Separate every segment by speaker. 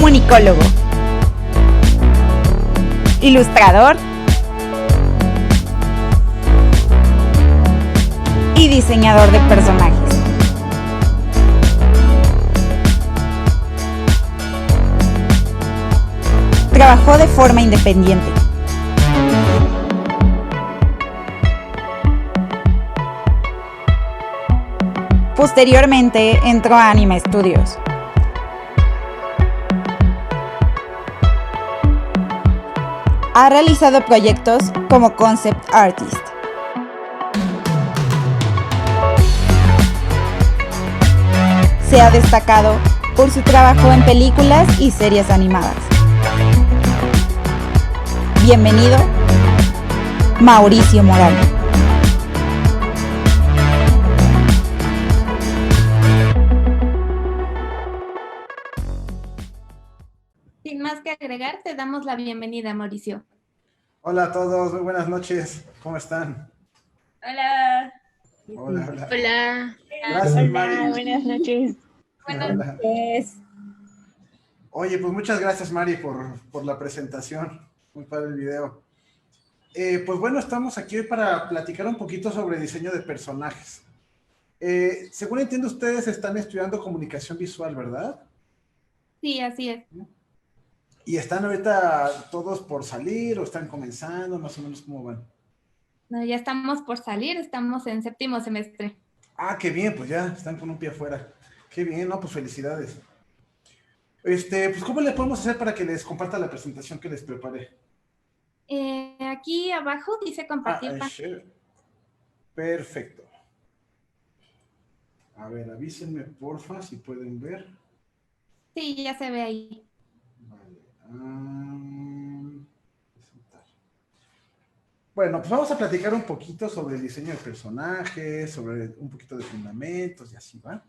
Speaker 1: comunicólogo, ilustrador y diseñador de personajes. Trabajó de forma independiente. Posteriormente entró a Anima Studios. Ha realizado proyectos como concept artist. Se ha destacado por su trabajo en películas y series animadas. Bienvenido, Mauricio Morales.
Speaker 2: Sin más que agregar, te damos la bienvenida, Mauricio.
Speaker 3: Hola a todos, muy buenas noches. ¿Cómo están?
Speaker 2: Hola.
Speaker 3: Hola, hola.
Speaker 4: Hola.
Speaker 3: Gracias,
Speaker 4: Hola,
Speaker 3: Mari.
Speaker 4: buenas noches.
Speaker 2: Buenas
Speaker 3: Hola.
Speaker 2: noches.
Speaker 3: Oye, pues muchas gracias, Mari, por la presentación. Muy padre el video. Pues bueno, estamos aquí hoy para platicar un poquito sobre diseño de personajes. Según entiendo, ustedes están estudiando comunicación visual, ¿verdad?
Speaker 2: Sí, así es.
Speaker 3: ¿Y están ahorita todos por salir o están comenzando? Más o menos, ¿cómo van?
Speaker 2: No, ya estamos por salir, estamos en séptimo semestre.
Speaker 3: Ah, qué bien, pues ya están con un pie afuera. Qué bien, no, pues felicidades. Pues ¿cómo le podemos hacer para que les comparta la presentación que les preparé?
Speaker 2: Aquí abajo dice compartir pantalla.
Speaker 3: Share. Perfecto. A ver, avísenme porfa si pueden ver.
Speaker 2: Sí, ya se ve ahí.
Speaker 3: Vale. Presentar. Bueno, pues vamos a platicar un poquito sobre el diseño de personajes, sobre un poquito de fundamentos y así, ¿va?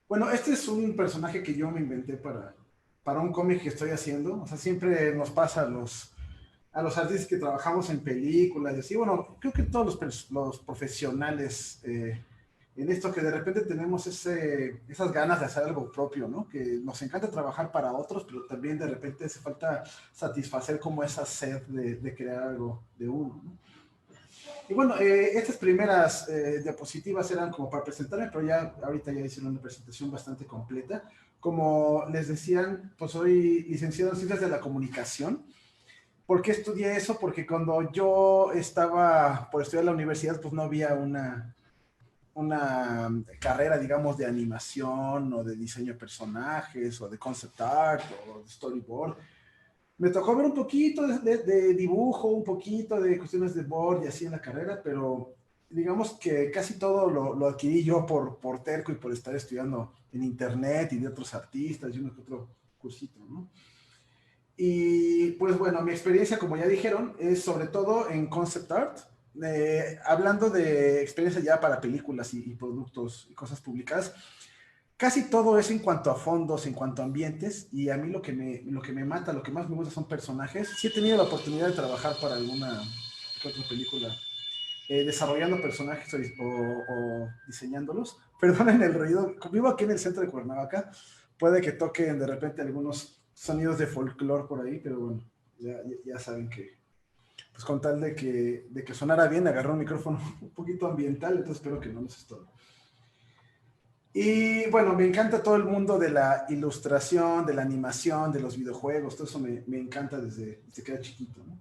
Speaker 3: Bueno, este es un personaje que yo me inventé para un cómic que estoy haciendo. O sea, siempre nos pasa a los artistas que trabajamos en películas y así. Bueno, creo que todos los profesionales en esto que de repente tenemos esas ganas de hacer algo propio, ¿no? Que nos encanta trabajar para otros, pero también de repente hace falta satisfacer como esa sed de crear algo de uno, ¿no? Y bueno, estas primeras diapositivas eran como para presentarme, pero ya ahorita ya hicieron una presentación bastante completa. Como les decían, pues soy licenciado en Ciencias de la Comunicación. ¿Por qué estudié eso? Porque cuando yo estaba por estudiar en la universidad, pues no había una carrera, digamos, de animación o de diseño de personajes o de concept art o de storyboard. Me tocó ver un poquito de dibujo, un poquito de cuestiones de board y así en la carrera, pero digamos que casi todo lo adquirí yo por terco y por estar estudiando en internet y de otros artistas y uno que otro cursito, ¿no? Y pues bueno, mi experiencia, como ya dijeron, es sobre todo en concept art, hablando de experiencia ya para películas y productos y cosas publicadas. Casi todo es en cuanto a fondos, en cuanto a ambientes, y a mí lo que me mata, lo que más me gusta son personajes. Sí he tenido la oportunidad de trabajar para alguna otra película, desarrollando personajes o diseñándolos. Perdonen el ruido, vivo aquí en el centro de Cuernavaca, puede que toquen de repente algunos sonidos de folclore por ahí, pero bueno, ya saben que, pues con tal de que sonara bien, agarré un micrófono un poquito ambiental, entonces espero que no nos estorbe. Y bueno, me encanta todo el mundo de la ilustración, de la animación, de los videojuegos, todo eso me encanta desde que era chiquito, ¿no?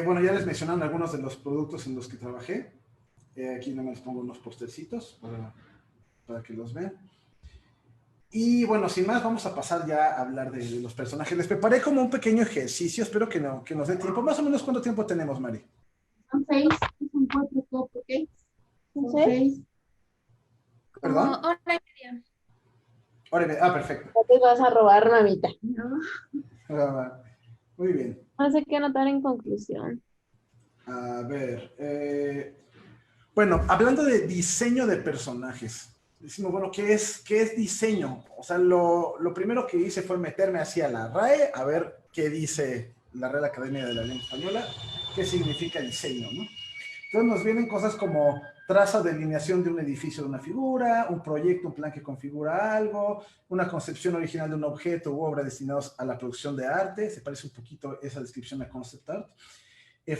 Speaker 3: Bueno, ya les mencionaron algunos de los productos en los que trabajé. Aquí no me les pongo unos postercitos para que los vean. Y bueno, sin más, vamos a pasar ya a hablar de los personajes. Les preparé como un pequeño ejercicio, espero que nos dé tiempo. Más o menos, ¿cuánto tiempo tenemos, Mari?
Speaker 4: Son 6, son 4 cupcakes. Son 6.
Speaker 2: Como
Speaker 3: ¿Perdón?
Speaker 2: hora y media.
Speaker 3: Perfecto.
Speaker 4: No te vas a robar, mamita. No.
Speaker 3: Muy bien.
Speaker 4: No sé qué anotar en conclusión.
Speaker 3: A ver, bueno, hablando de diseño de personajes, decimos, bueno, ¿qué es diseño? O sea, lo primero que hice fue meterme hacia la RAE a ver qué dice la Real Academia de la Lengua Española, qué significa diseño, ¿no? Entonces nos vienen cosas como traza delineación de un edificio, de una figura, un proyecto, un plan que configura algo, una concepción original de un objeto u obra destinados a la producción de arte, se parece un poquito esa descripción a concept art,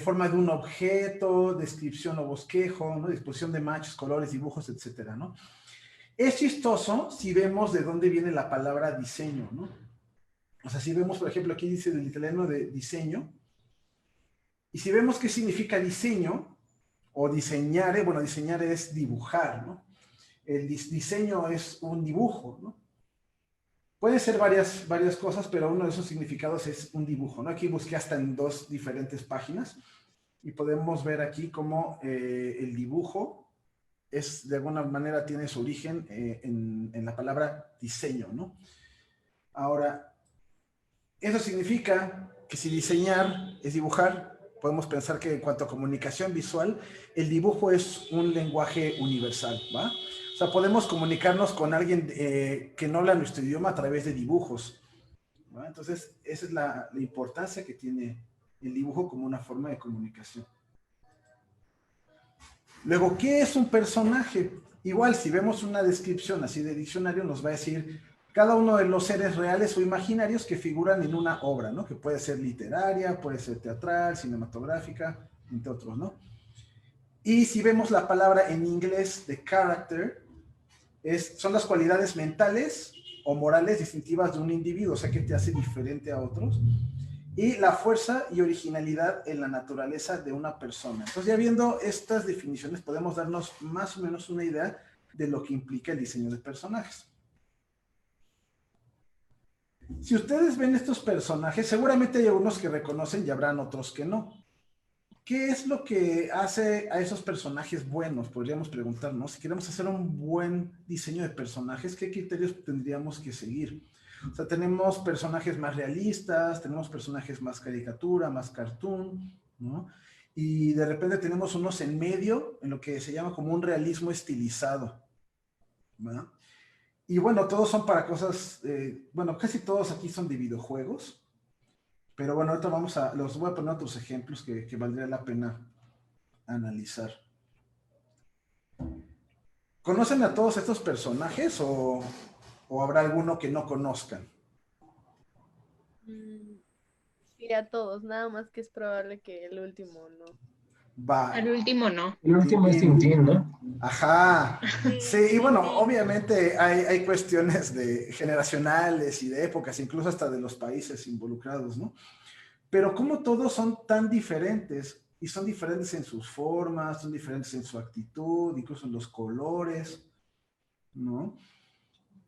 Speaker 3: forma de un objeto, descripción o bosquejo, ¿no? Disposición de manchas, colores, dibujos, etcétera, ¿no? Es chistoso si vemos de dónde viene la palabra diseño, ¿no? O sea, si vemos, por ejemplo, aquí dice del italiano de diseño, y si vemos qué significa diseño, o diseñare, bueno, diseñar es dibujar, ¿no? El diseño es un dibujo, ¿no? Puede ser varias cosas, pero uno de esos significados es un dibujo, ¿no? Aquí busqué hasta en 2 diferentes páginas, y podemos ver aquí cómo el dibujo es, de alguna manera, tiene su origen en la palabra diseño, ¿no? Ahora, eso significa que si diseñar es dibujar, podemos pensar que en cuanto a comunicación visual, el dibujo es un lenguaje universal, ¿va? O sea, podemos comunicarnos con alguien que no habla nuestro idioma a través de dibujos, ¿va? Entonces, esa es la importancia que tiene el dibujo como una forma de comunicación. Luego, ¿qué es un personaje? Igual, si vemos una descripción así de diccionario, nos va a decir cada uno de los seres reales o imaginarios que figuran en una obra, ¿no? Que puede ser literaria, puede ser teatral, cinematográfica, entre otros, ¿no? Y si vemos la palabra en inglés de character, son las cualidades mentales o morales distintivas de un individuo, o sea, que te hace diferente a otros, y la fuerza y originalidad en la naturaleza de una persona. Entonces, ya viendo estas definiciones, podemos darnos más o menos una idea de lo que implica el diseño de personajes. Si ustedes ven estos personajes, seguramente hay algunos que reconocen y habrán otros que no. ¿Qué es lo que hace a esos personajes buenos? Podríamos preguntarnos. Si queremos hacer un buen diseño de personajes, ¿qué criterios tendríamos que seguir? O sea, tenemos personajes más realistas, tenemos personajes más caricatura, más cartoon, ¿no? Y de repente tenemos unos en medio, en lo que se llama como un realismo estilizado, ¿no? Y bueno, todos son para cosas, bueno, casi todos aquí son de videojuegos, pero bueno, ahorita los voy a poner otros ejemplos que valdría la pena analizar. ¿Conocen a todos estos personajes o habrá alguno que no conozcan?
Speaker 5: Sí, a todos, nada más que es probable que el último no.
Speaker 3: Va.
Speaker 2: Al último no.
Speaker 6: El último es Tintín, ¿no?
Speaker 3: Ajá. Sí, y bueno, obviamente hay cuestiones generacionales y de épocas, incluso hasta de los países involucrados, ¿no? Pero como todos son tan diferentes, y son diferentes en sus formas, son diferentes en su actitud, incluso en los colores, ¿no?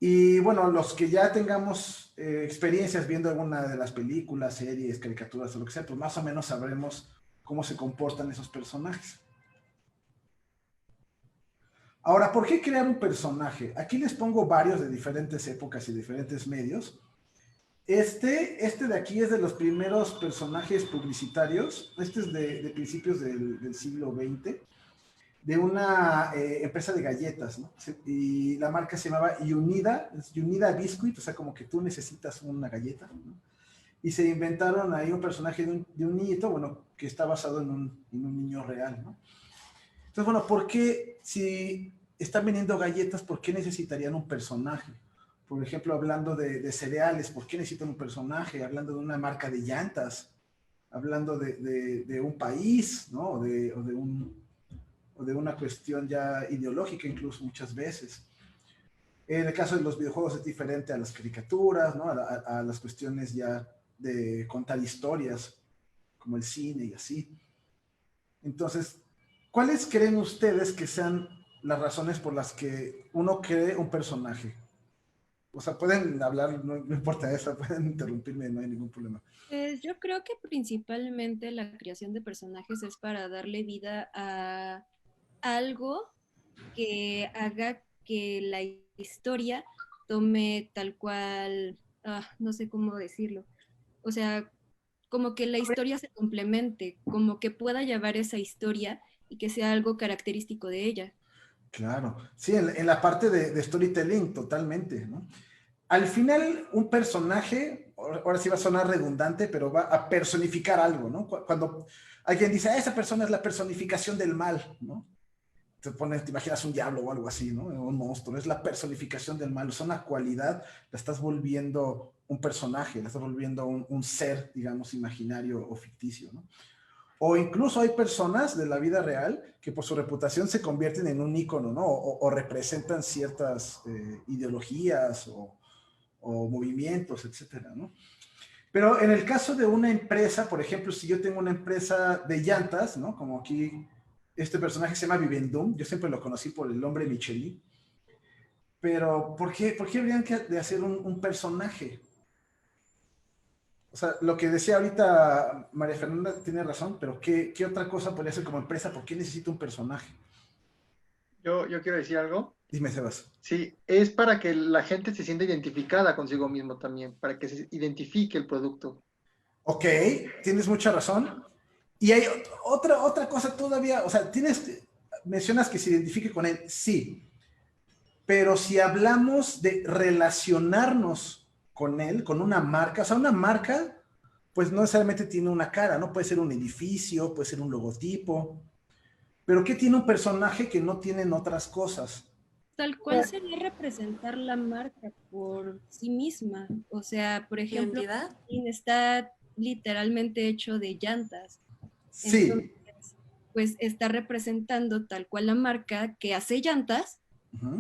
Speaker 3: Y bueno, los que ya tengamos experiencias viendo alguna de las películas, series, caricaturas o lo que sea, pues más o menos sabremos cómo se comportan esos personajes. Ahora, ¿por qué crear un personaje? Aquí les pongo varios de diferentes épocas y diferentes medios. Este de aquí es de los primeros personajes publicitarios. Este es de principios del siglo XX, de una empresa de galletas, ¿no? Y la marca se llamaba Unida Biscuit, o sea, como que tú necesitas una galleta, ¿no? Y se inventaron ahí un personaje de un niñito, bueno, que está basado en un niño real, ¿no? Entonces, bueno, ¿por qué si están vendiendo galletas, por qué necesitarían un personaje? Por ejemplo, hablando de cereales, ¿por qué necesitan un personaje? Hablando de una marca de llantas, hablando de un país, ¿no? O de una cuestión ya ideológica incluso muchas veces. En el caso de los videojuegos es diferente a las caricaturas, ¿no? A las cuestiones ya de contar historias, como el cine y así. Entonces, ¿cuáles creen ustedes que sean las razones por las que uno cree un personaje? O sea, pueden hablar, no importa eso, pueden interrumpirme, no hay ningún problema.
Speaker 7: Pues yo creo que principalmente la creación de personajes es para darle vida a algo que haga que la historia tome tal cual, no sé cómo decirlo. O sea, como que la historia se complemente, como que pueda llevar esa historia y que sea algo característico de ella.
Speaker 3: Claro, sí, en la parte de storytelling, totalmente, ¿no? Al final, un personaje, ahora sí va a sonar redundante, pero va a personificar algo, ¿no? Cuando alguien dice, esa persona es la personificación del mal, ¿no? te imaginas un diablo o algo así, ¿no? Un monstruo, es la personificación del mal, es una cualidad, la estás volviendo un personaje, la estás volviendo un ser, digamos, imaginario o ficticio, ¿no? O incluso hay personas de la vida real que por su reputación se convierten en un ícono, ¿no? O representan ciertas ideologías o movimientos, etcétera, ¿no? Pero en el caso de una empresa, por ejemplo, si yo tengo una empresa de llantas, ¿no? Como aquí, este personaje se llama Vivendum, yo siempre lo conocí por el hombre Michelin, pero ¿por qué habrían de hacer un personaje? O sea, lo que decía ahorita María Fernanda tiene razón, pero ¿qué otra cosa podría hacer como empresa? ¿Por qué necesita un personaje?
Speaker 6: Yo quiero decir algo.
Speaker 3: Dime, Sebas.
Speaker 6: Sí, es para que la gente se sienta identificada consigo mismo también, para que se identifique el producto.
Speaker 3: Ok, tienes mucha razón. Y hay otra cosa todavía, o sea, mencionas que se identifique con él, sí, pero si hablamos de relacionarnos con él, con una marca, o sea, una marca, pues no necesariamente tiene una cara, ¿no? Puede ser un edificio, puede ser un logotipo, pero ¿qué tiene un personaje que no tienen otras cosas?
Speaker 7: Tal cual sería representar la marca por sí misma. O sea, por ejemplo,
Speaker 8: ¿Identidad?
Speaker 7: está literalmente hecho de llantas.
Speaker 3: Sí.
Speaker 7: Entonces, pues está representando tal cual la marca que hace llantas.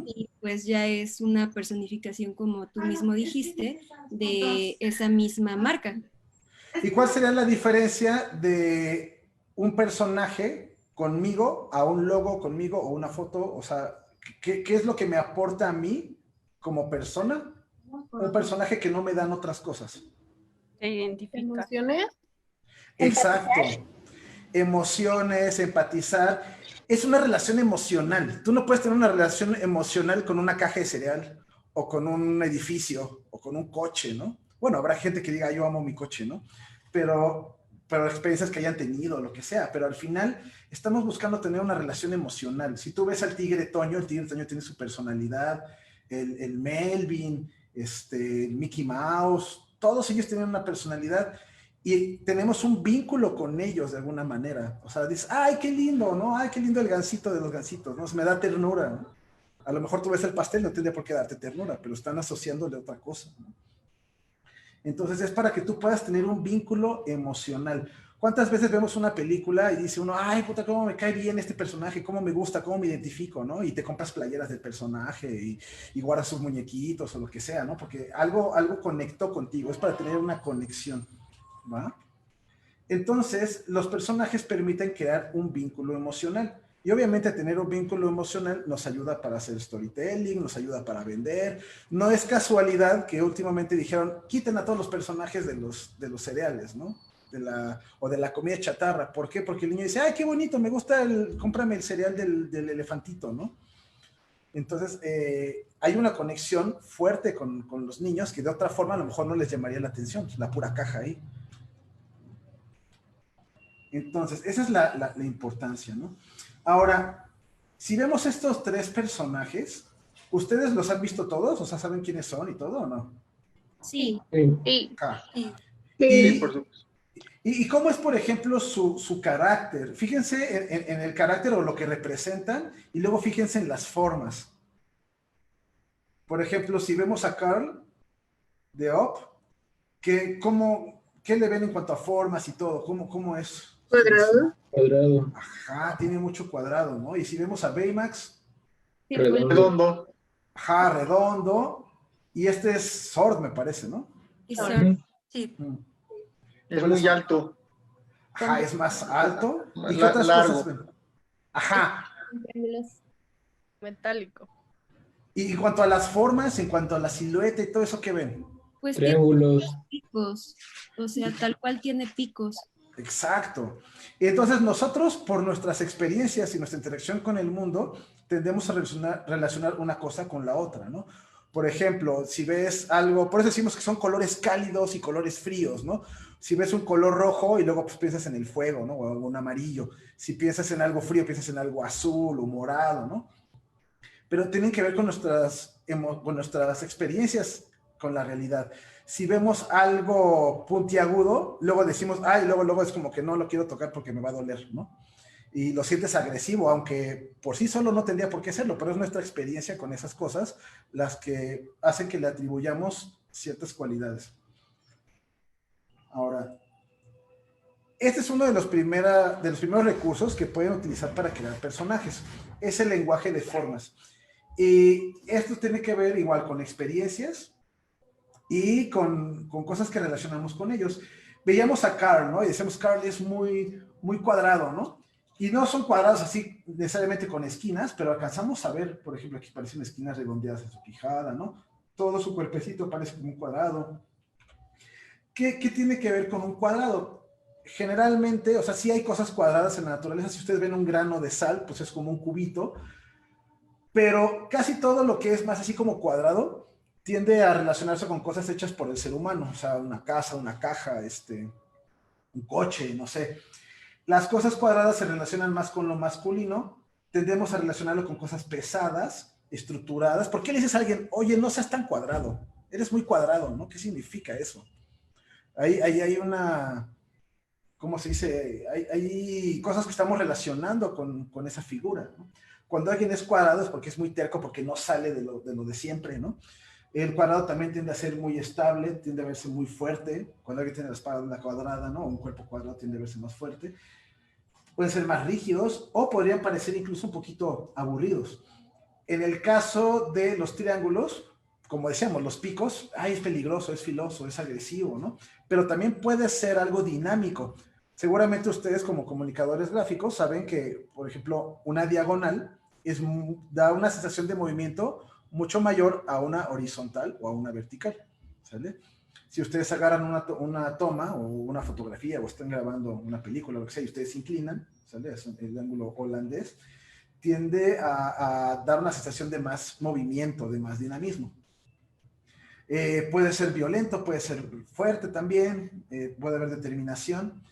Speaker 7: Y pues ya es una personificación, como tú mismo dijiste, de esa misma marca.
Speaker 3: ¿Y cuál sería la diferencia de un personaje conmigo a un logo conmigo o una foto? O sea, ¿qué es lo que me aporta a mí como persona? Un personaje que no me dan otras cosas.
Speaker 5: ¿Te identifica?
Speaker 2: ¿Emociones?
Speaker 3: Exacto. Emociones, empatizar. Es una relación emocional. Tú no puedes tener una relación emocional con una caja de cereal o con un edificio o con un coche, ¿no? Bueno, habrá gente que diga, yo amo mi coche, ¿no? Pero experiencias que hayan tenido, lo que sea. Pero al final estamos buscando tener una relación emocional. Si tú ves al tigre Toño, el tigre Toño tiene su personalidad, el Melvin, Mickey Mouse, todos ellos tienen una personalidad y tenemos un vínculo con ellos de alguna manera. O sea, dices, ay, qué lindo, ¿no? Ay, qué lindo el gansito de los gansitos, ¿no? Me da ternura, ¿no? A lo mejor tú ves el pastel, no tendría por qué darte ternura, pero están asociándole otra cosa, ¿no? Entonces es para que tú puedas tener un vínculo emocional. ¿Cuántas veces vemos una película y dice uno, ay, puta, cómo me cae bien este personaje, cómo me gusta, cómo me identifico, ¿no? Y te compras playeras del personaje y guardas sus muñequitos o lo que sea, ¿no? Porque algo conectó contigo, es para tener una conexión, ¿va? Entonces, los personajes permiten crear un vínculo emocional. Y obviamente tener un vínculo emocional nos ayuda para hacer storytelling, nos ayuda para vender. No es casualidad que últimamente dijeron, quiten a todos los personajes de los cereales, ¿no? O de la comida chatarra. ¿Por qué? Porque el niño dice, ay, qué bonito, me gusta cómprame el cereal del elefantito, ¿no? Entonces, hay una conexión fuerte con los niños que de otra forma a lo mejor no les llamaría la atención, la pura caja ahí. Entonces, esa es la importancia, ¿no? Ahora, si vemos estos tres personajes, ¿ustedes los han visto todos? O sea, ¿saben quiénes son y todo o no?
Speaker 7: Sí.
Speaker 5: Sí.
Speaker 6: Sí, por supuesto.
Speaker 3: ¿Y cómo es, por ejemplo, su carácter? Fíjense en el carácter o lo que representan y luego fíjense en las formas. Por ejemplo, si vemos a Carl de Up, ¿qué le ven en cuanto a formas y todo? ¿Cómo es?
Speaker 4: Cuadrado.
Speaker 9: Cuadrado.
Speaker 3: Ajá, tiene mucho cuadrado, ¿no? Y si vemos a Baymax,
Speaker 6: Redondo.
Speaker 3: ajá, redondo. Y este es Sword, me parece, ¿no?
Speaker 7: Y
Speaker 8: Sí.
Speaker 6: Es muy alto.
Speaker 3: Ajá, es más alto. ¿Y qué
Speaker 6: La-
Speaker 3: otras
Speaker 6: largo.
Speaker 3: cosas ven? Ajá.
Speaker 5: Metálico.
Speaker 3: Y en cuanto a las formas, en cuanto a la silueta y todo eso, ¿qué ven?
Speaker 7: pues tiene
Speaker 9: Triángulos.
Speaker 7: picos. O sea, tal cual tiene picos.
Speaker 3: Exacto. Y entonces nosotros, por nuestras experiencias y nuestra interacción con el mundo, tendemos a relacionar una cosa con la otra, ¿no? Por ejemplo, si ves algo, por eso decimos que son colores cálidos y colores fríos, ¿no? Si ves un color rojo y luego pues piensas en el fuego, ¿no? O un amarillo. Si piensas en algo frío, piensas en algo azul o morado, ¿no? Pero tienen que ver con nuestras experiencias con la realidad. Si vemos algo puntiagudo, luego decimos, ay, luego es como que no lo quiero tocar porque me va a doler, ¿no? y lo sientes agresivo, aunque por sí solo no tendría por qué serlo, pero es nuestra experiencia con esas cosas las que hacen que le atribuyamos ciertas cualidades. Ahora, este es uno de los primeros recursos que pueden utilizar para crear personajes. Es el lenguaje de formas. Y esto tiene que ver igual con experiencias y con cosas que relacionamos con ellos. Veíamos a Carl, ¿no? Y decíamos, Carl es muy, muy cuadrado, ¿no? Y no son cuadrados así necesariamente con esquinas, pero alcanzamos a ver, por ejemplo, aquí parecen esquinas redondeadas en su quijada, ¿no? Todo su cuerpecito parece como un cuadrado. ¿Qué tiene que ver con un cuadrado? Generalmente, o sea, sí hay cosas cuadradas en la naturaleza. Si ustedes ven un grano de sal, pues es como un cubito, pero casi todo lo que es más así como cuadrado tiende a relacionarse con cosas hechas por el ser humano, o sea, una casa, una caja, un coche, no sé. Las cosas cuadradas se relacionan más con lo masculino, tendemos a relacionarlo con cosas pesadas, estructuradas. ¿Por qué le dices a alguien, oye, no seas tan cuadrado? Eres muy cuadrado, ¿no? ¿Qué significa eso? Ahí hay una, ¿cómo se dice? Hay cosas que estamos relacionando con esa figura, ¿no? Cuando alguien es cuadrado es porque es muy terco, porque no sale de lo de siempre, ¿no? El cuadrado también tiende a ser muy estable, tiende a verse muy fuerte. Cuando alguien tiene la espalda cuadrada, ¿no? Un cuerpo cuadrado tiende a verse más fuerte. Pueden ser más rígidos o podrían parecer incluso un poquito aburridos. En el caso de los triángulos, como decíamos, los picos, es peligroso, es filoso, es agresivo, ¿no? Pero también puede ser algo dinámico. Seguramente ustedes como comunicadores gráficos saben que, por ejemplo, una diagonal da una sensación de movimiento mucho mayor a una horizontal o a una vertical, ¿sale? Si ustedes agarran una toma o una fotografía o están grabando una película, lo que sea, y ustedes se inclinan, ¿sale? Es el ángulo holandés, tiende a dar una sensación de más movimiento, de más dinamismo. Puede ser violento, puede ser fuerte también, puede haber determinación.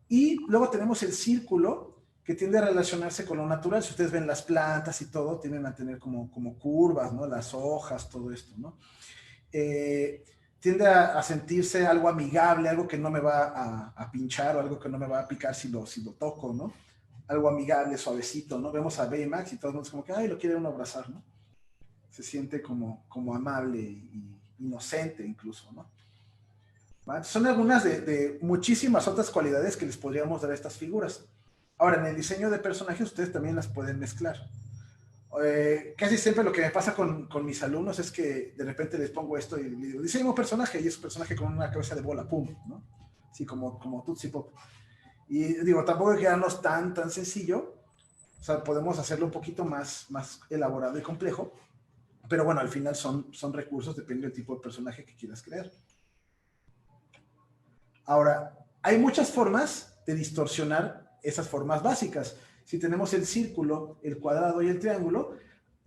Speaker 3: Y luego tenemos el círculo, que tiende a relacionarse con lo natural. Si ustedes ven las plantas y todo, tienden a tener como curvas, ¿no? Las hojas, todo esto, ¿no? Tiende a sentirse algo amigable, algo que no me va a pinchar o algo que no me va a picar si lo toco, ¿no? Algo amigable, suavecito, ¿no? Vemos a Baymax y todos nos como que, lo quiere uno abrazar, ¿no? Se siente como amable y inocente incluso, ¿no? ¿Vale? Son algunas de muchísimas otras cualidades que les podríamos dar a estas figuras. Ahora, en el diseño de personajes ustedes también las pueden mezclar. Casi siempre lo que me pasa con mis alumnos es que de repente les pongo esto y les digo, diseño un personaje, y es un personaje con una cabeza de bola, pum, ¿no? Así como Tootsie Pop. Y digo, tampoco hay que quedarnos tan sencillo, o sea, podemos hacerlo un poquito más elaborado y complejo, pero bueno, al final son recursos, depende del tipo de personaje que quieras crear. Ahora, hay muchas formas de distorsionar esas formas básicas. Si tenemos el círculo, el cuadrado y el triángulo,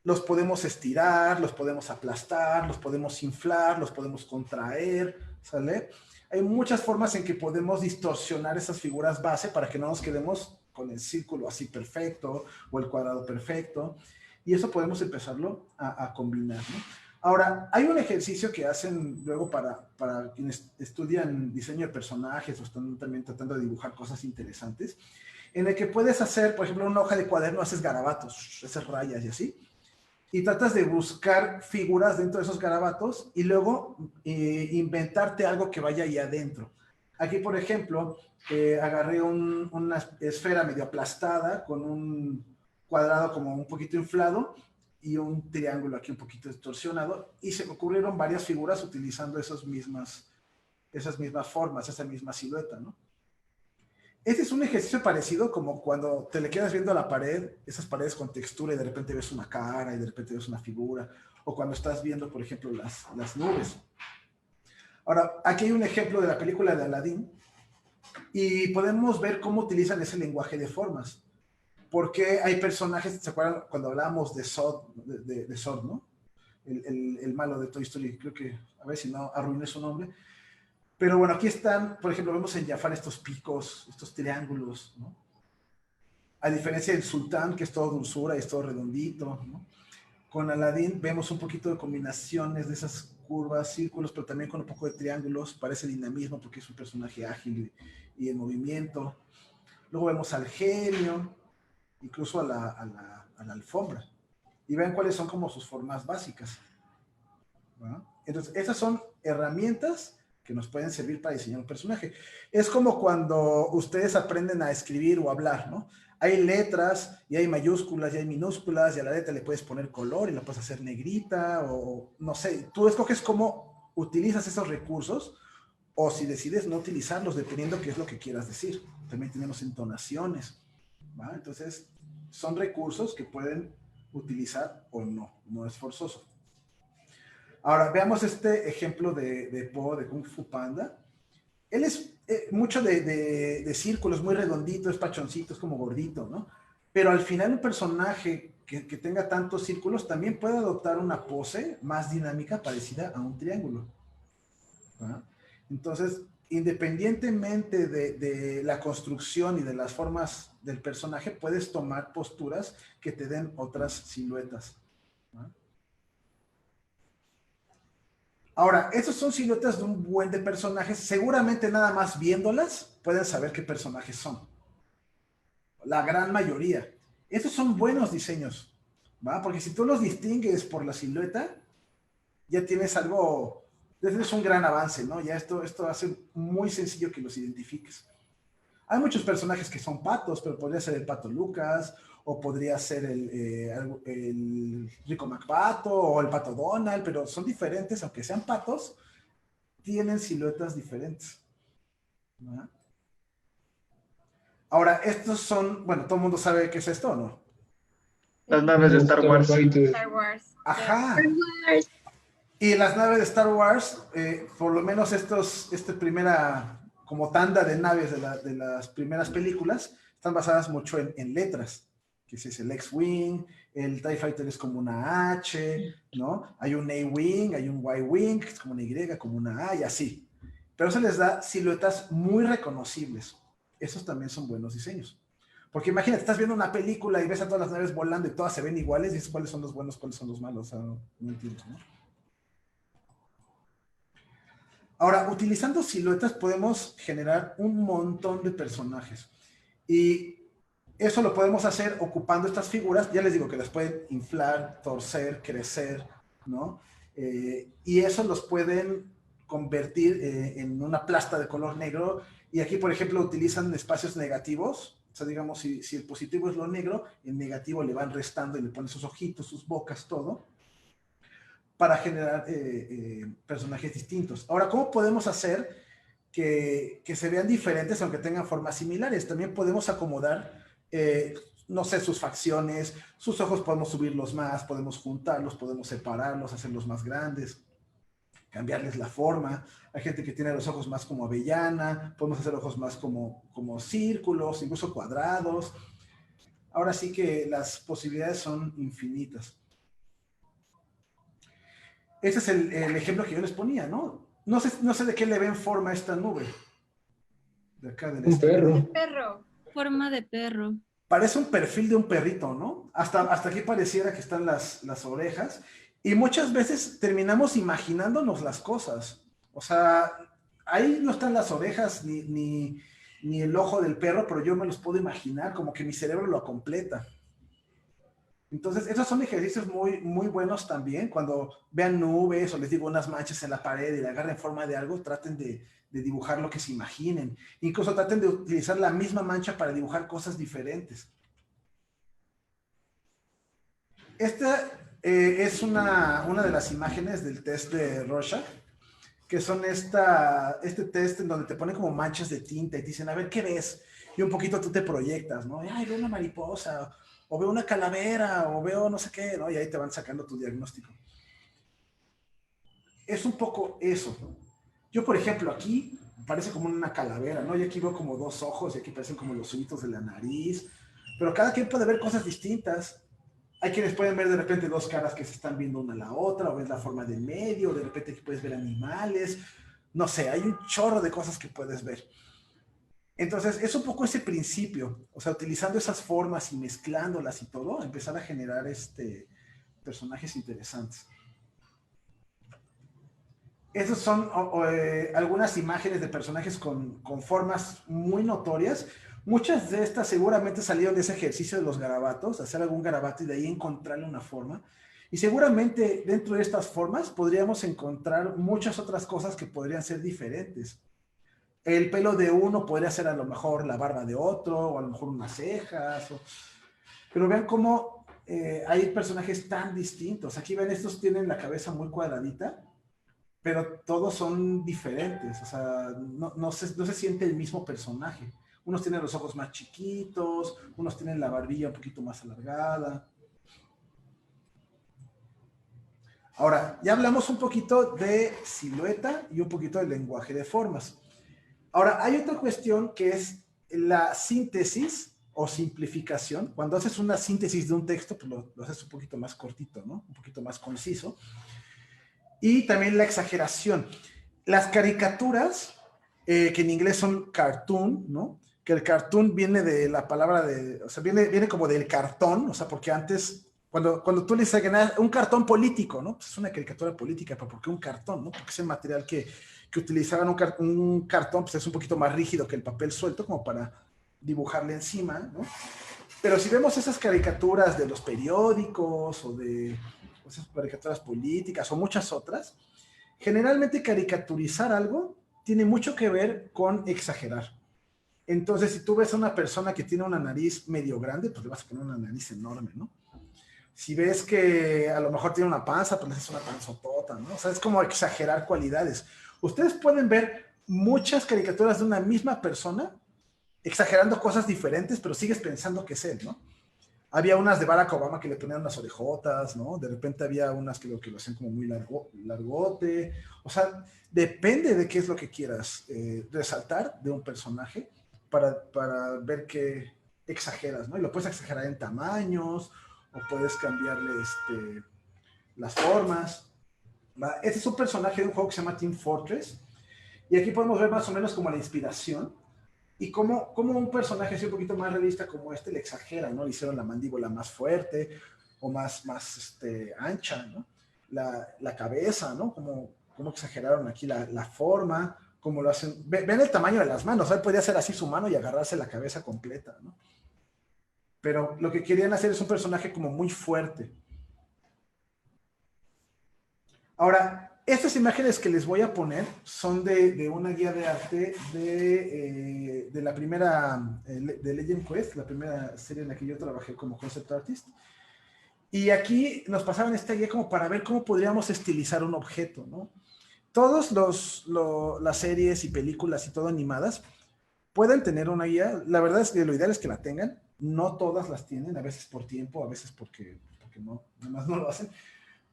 Speaker 3: los podemos estirar, los podemos aplastar, los podemos inflar, los podemos contraer, ¿sale? Hay muchas formas en que podemos distorsionar esas figuras base para que no nos quedemos con el círculo así perfecto o el cuadrado perfecto. Y eso podemos empezarlo a combinar, ¿no? Ahora, hay un ejercicio que hacen luego para quienes estudian diseño de personajes o están también tratando de dibujar cosas interesantes, en el que puedes hacer, por ejemplo, una hoja de cuaderno, haces garabatos, haces rayas y así, y tratas de buscar figuras dentro de esos garabatos y luego inventarte algo que vaya ahí adentro. Aquí, por ejemplo, agarré una esfera medio aplastada con un cuadrado como un poquito inflado y un triángulo aquí un poquito distorsionado, y se me ocurrieron varias figuras utilizando esas mismas formas, esa misma silueta, ¿no? Este es un ejercicio parecido como cuando te le quedas viendo a la pared, esas paredes con textura y de repente ves una cara y de repente ves una figura, o cuando estás viendo, por ejemplo, las nubes. Ahora, aquí hay un ejemplo de la película de Aladdin y podemos ver cómo utilizan ese lenguaje de formas. Porque hay personajes, ¿se acuerdan cuando hablábamos de Zod, ¿no? El malo de Toy Story, creo que, a ver si no arruiné su nombre. Pero bueno, aquí están, por ejemplo, vemos en Jafar estos picos, estos triángulos, ¿no? A diferencia del Sultán, que es todo dulzura y es todo redondito, ¿no? Con Aladdin vemos un poquito de combinaciones de esas curvas, círculos, pero también con un poco de triángulos, parece dinamismo porque es un personaje ágil y en movimiento. Luego vemos al genio, incluso a la alfombra. Y vean cuáles son como sus formas básicas. ¿No? Entonces, esas son herramientas que nos pueden servir para diseñar un personaje. Es como cuando ustedes aprenden a escribir o hablar, ¿no? Hay letras y hay mayúsculas y hay minúsculas y a la letra le puedes poner color y la puedes hacer negrita o no sé. Tú escoges cómo utilizas esos recursos o si decides no utilizarlos dependiendo qué es lo que quieras decir. También tenemos entonaciones, ¿va? Entonces, son recursos que pueden utilizar o no. No es forzoso. Ahora, veamos este ejemplo de Po, de Kung Fu Panda. Él es mucho de círculos, muy redondito, es pachoncito, es como gordito, ¿no? Pero al final un personaje que tenga tantos círculos también puede adoptar una pose más dinámica parecida a un triángulo. ¿No? Entonces, independientemente de la construcción y de las formas del personaje, puedes tomar posturas que te den otras siluetas. ¿No? Ahora, estos son siluetas de un buen de personajes. Seguramente nada más viéndolas pueden saber qué personajes son. La gran mayoría. Estos son buenos diseños, ¿va? Porque si tú los distingues por la silueta, ya tienes algo, es un gran avance, ¿no? Ya esto hace muy sencillo que los identifiques. Hay muchos personajes que son patos, pero podría ser el Pato Lucas, o podría ser el Rico McPato, o el Pato Donald, pero son diferentes, aunque sean patos, tienen siluetas diferentes. ¿No? Ahora, estos son, bueno, todo el mundo sabe qué es esto, ¿no?
Speaker 6: Las naves de Star Wars.
Speaker 2: Star Wars.
Speaker 3: Ajá. Y las naves de Star Wars, por lo menos esta primera como tanda de naves de las primeras películas, están basadas mucho en letras, que es el X-Wing, el TIE Fighter es como una H, ¿no? Hay un A-Wing, hay un Y-Wing, que es como una Y, como una A, y así. Pero eso les da siluetas muy reconocibles. Esos también son buenos diseños. Porque imagínate, estás viendo una película y ves a todas las naves volando y todas se ven iguales, y dices cuáles son los buenos, cuáles son los malos. O sea, no entiendo, ¿no? Ahora, utilizando siluetas podemos generar un montón de personajes. Y eso lo podemos hacer ocupando estas figuras. Ya les digo que las pueden inflar, torcer, crecer, ¿no? Y eso los pueden convertir en una plasta de color negro. Y aquí, por ejemplo, utilizan espacios negativos. O sea, digamos, si el positivo es lo negro, el negativo le van restando y le ponen sus ojitos, sus bocas, todo, para generar personajes distintos. Ahora, ¿cómo podemos hacer que se vean diferentes aunque tengan formas similares? También podemos acomodar, no sé, sus facciones, sus ojos podemos subirlos más, podemos juntarlos, podemos separarlos, hacerlos más grandes, cambiarles la forma. Hay gente que tiene los ojos más como avellana, podemos hacer ojos más como círculos, incluso cuadrados. Ahora sí que las posibilidades son infinitas. Ese es el ejemplo que yo les ponía, ¿no? No sé de qué le ven forma a esta nube. De acá del
Speaker 8: Un perro.
Speaker 2: El perro.
Speaker 7: Forma de perro.
Speaker 3: Parece un perfil de un perrito, ¿no? Hasta aquí pareciera que están las orejas. Y muchas veces terminamos imaginándonos las cosas. O sea, ahí no están las orejas ni el ojo del perro, pero yo me los puedo imaginar, como que mi cerebro lo completa. Entonces, esos son ejercicios muy, muy buenos también. Cuando vean nubes o les digo unas manchas en la pared y le agarren forma de algo, traten de dibujar lo que se imaginen. Incluso traten de utilizar la misma mancha para dibujar cosas diferentes. Esta es una de las imágenes del test de Rorschach, que son este test en donde te ponen como manchas de tinta y te dicen, a ver, ¿qué ves? Y un poquito tú te proyectas, ¿no? Ay, veo una mariposa, o veo una calavera, o veo no sé qué, ¿no? Y ahí te van sacando tu diagnóstico. Es un poco eso. Yo, por ejemplo, aquí parece como una calavera, ¿no? Y aquí veo como dos ojos, y aquí parecen como los hoyitos de la nariz. Pero cada quien puede ver cosas distintas. Hay quienes pueden ver de repente dos caras que se están viendo una a la otra, o ves la forma del medio, o de repente puedes ver animales. No sé, hay un chorro de cosas que puedes ver. Entonces, es un poco ese principio, o sea, utilizando esas formas y mezclándolas y todo, empezar a generar personajes interesantes. Esas son algunas imágenes de personajes con formas muy notorias. Muchas de estas seguramente salieron de ese ejercicio de los garabatos, hacer algún garabato y de ahí encontrarle una forma. Y seguramente dentro de estas formas podríamos encontrar muchas otras cosas que podrían ser diferentes. El pelo de uno podría ser a lo mejor la barba de otro, o a lo mejor unas cejas. Pero vean cómo hay personajes tan distintos. Aquí ven, estos tienen la cabeza muy cuadradita, pero todos son diferentes. O sea, no se siente el mismo personaje. Unos tienen los ojos más chiquitos, unos tienen la barbilla un poquito más alargada. Ahora, ya hablamos un poquito de silueta y un poquito del lenguaje de formas. Ahora, hay otra cuestión que es la síntesis o simplificación. Cuando haces una síntesis de un texto, pues lo haces un poquito más cortito, ¿no? Un poquito más conciso. Y también la exageración. Las caricaturas, que en inglés son cartoon, ¿no? Que el cartoon viene de la palabra o sea, viene como del cartón, o sea, porque antes, cuando tú le dices un cartón político, ¿no? Pues es una caricatura política, pero ¿por qué un cartón, no? Porque ese material que utilizaban un cartón, pues es un poquito más rígido que el papel suelto, como para dibujarle encima, ¿no? Pero si vemos esas caricaturas de los periódicos o de esas caricaturas políticas o muchas otras, generalmente caricaturizar algo tiene mucho que ver con exagerar. Entonces, si tú ves a una persona que tiene una nariz medio grande, pues le vas a poner una nariz enorme, ¿no? Si ves que a lo mejor tiene una panza, pues le haces una panzotota, ¿no? O sea, es como exagerar cualidades. Ustedes pueden ver muchas caricaturas de una misma persona exagerando cosas diferentes, pero sigues pensando que es él, ¿no? Había unas de Barack Obama que le ponían unas orejotas, ¿no? De repente había unas que lo hacían como muy largote. O sea, depende de qué es lo que quieras resaltar de un personaje para ver qué exageras, ¿no? Y lo puedes exagerar en tamaños o puedes cambiarle las formas. ¿Va? Este es un personaje de un juego que se llama Team Fortress y aquí podemos ver más o menos como la inspiración y cómo un personaje así un poquito más realista como le exagera, ¿no? Le hicieron la mandíbula más fuerte o más ancha, ¿no? La cabeza, ¿no? Cómo exageraron aquí la forma, cómo lo hacen. Ven el tamaño de las manos, él podía hacer así su mano y agarrarse la cabeza completa, ¿no? Pero lo que querían hacer es un personaje como muy fuerte. Ahora, estas imágenes que les voy a poner son de una guía de arte de la primera, de Legend Quest, la primera serie en la que yo trabajé como concept artist. Y aquí nos pasaban esta guía como para ver cómo podríamos estilizar un objeto, ¿no? Todas las series y películas y todo animadas pueden tener una guía. La verdad es que lo ideal es que la tengan. No todas las tienen, a veces por tiempo, a veces porque no, nomás no lo hacen.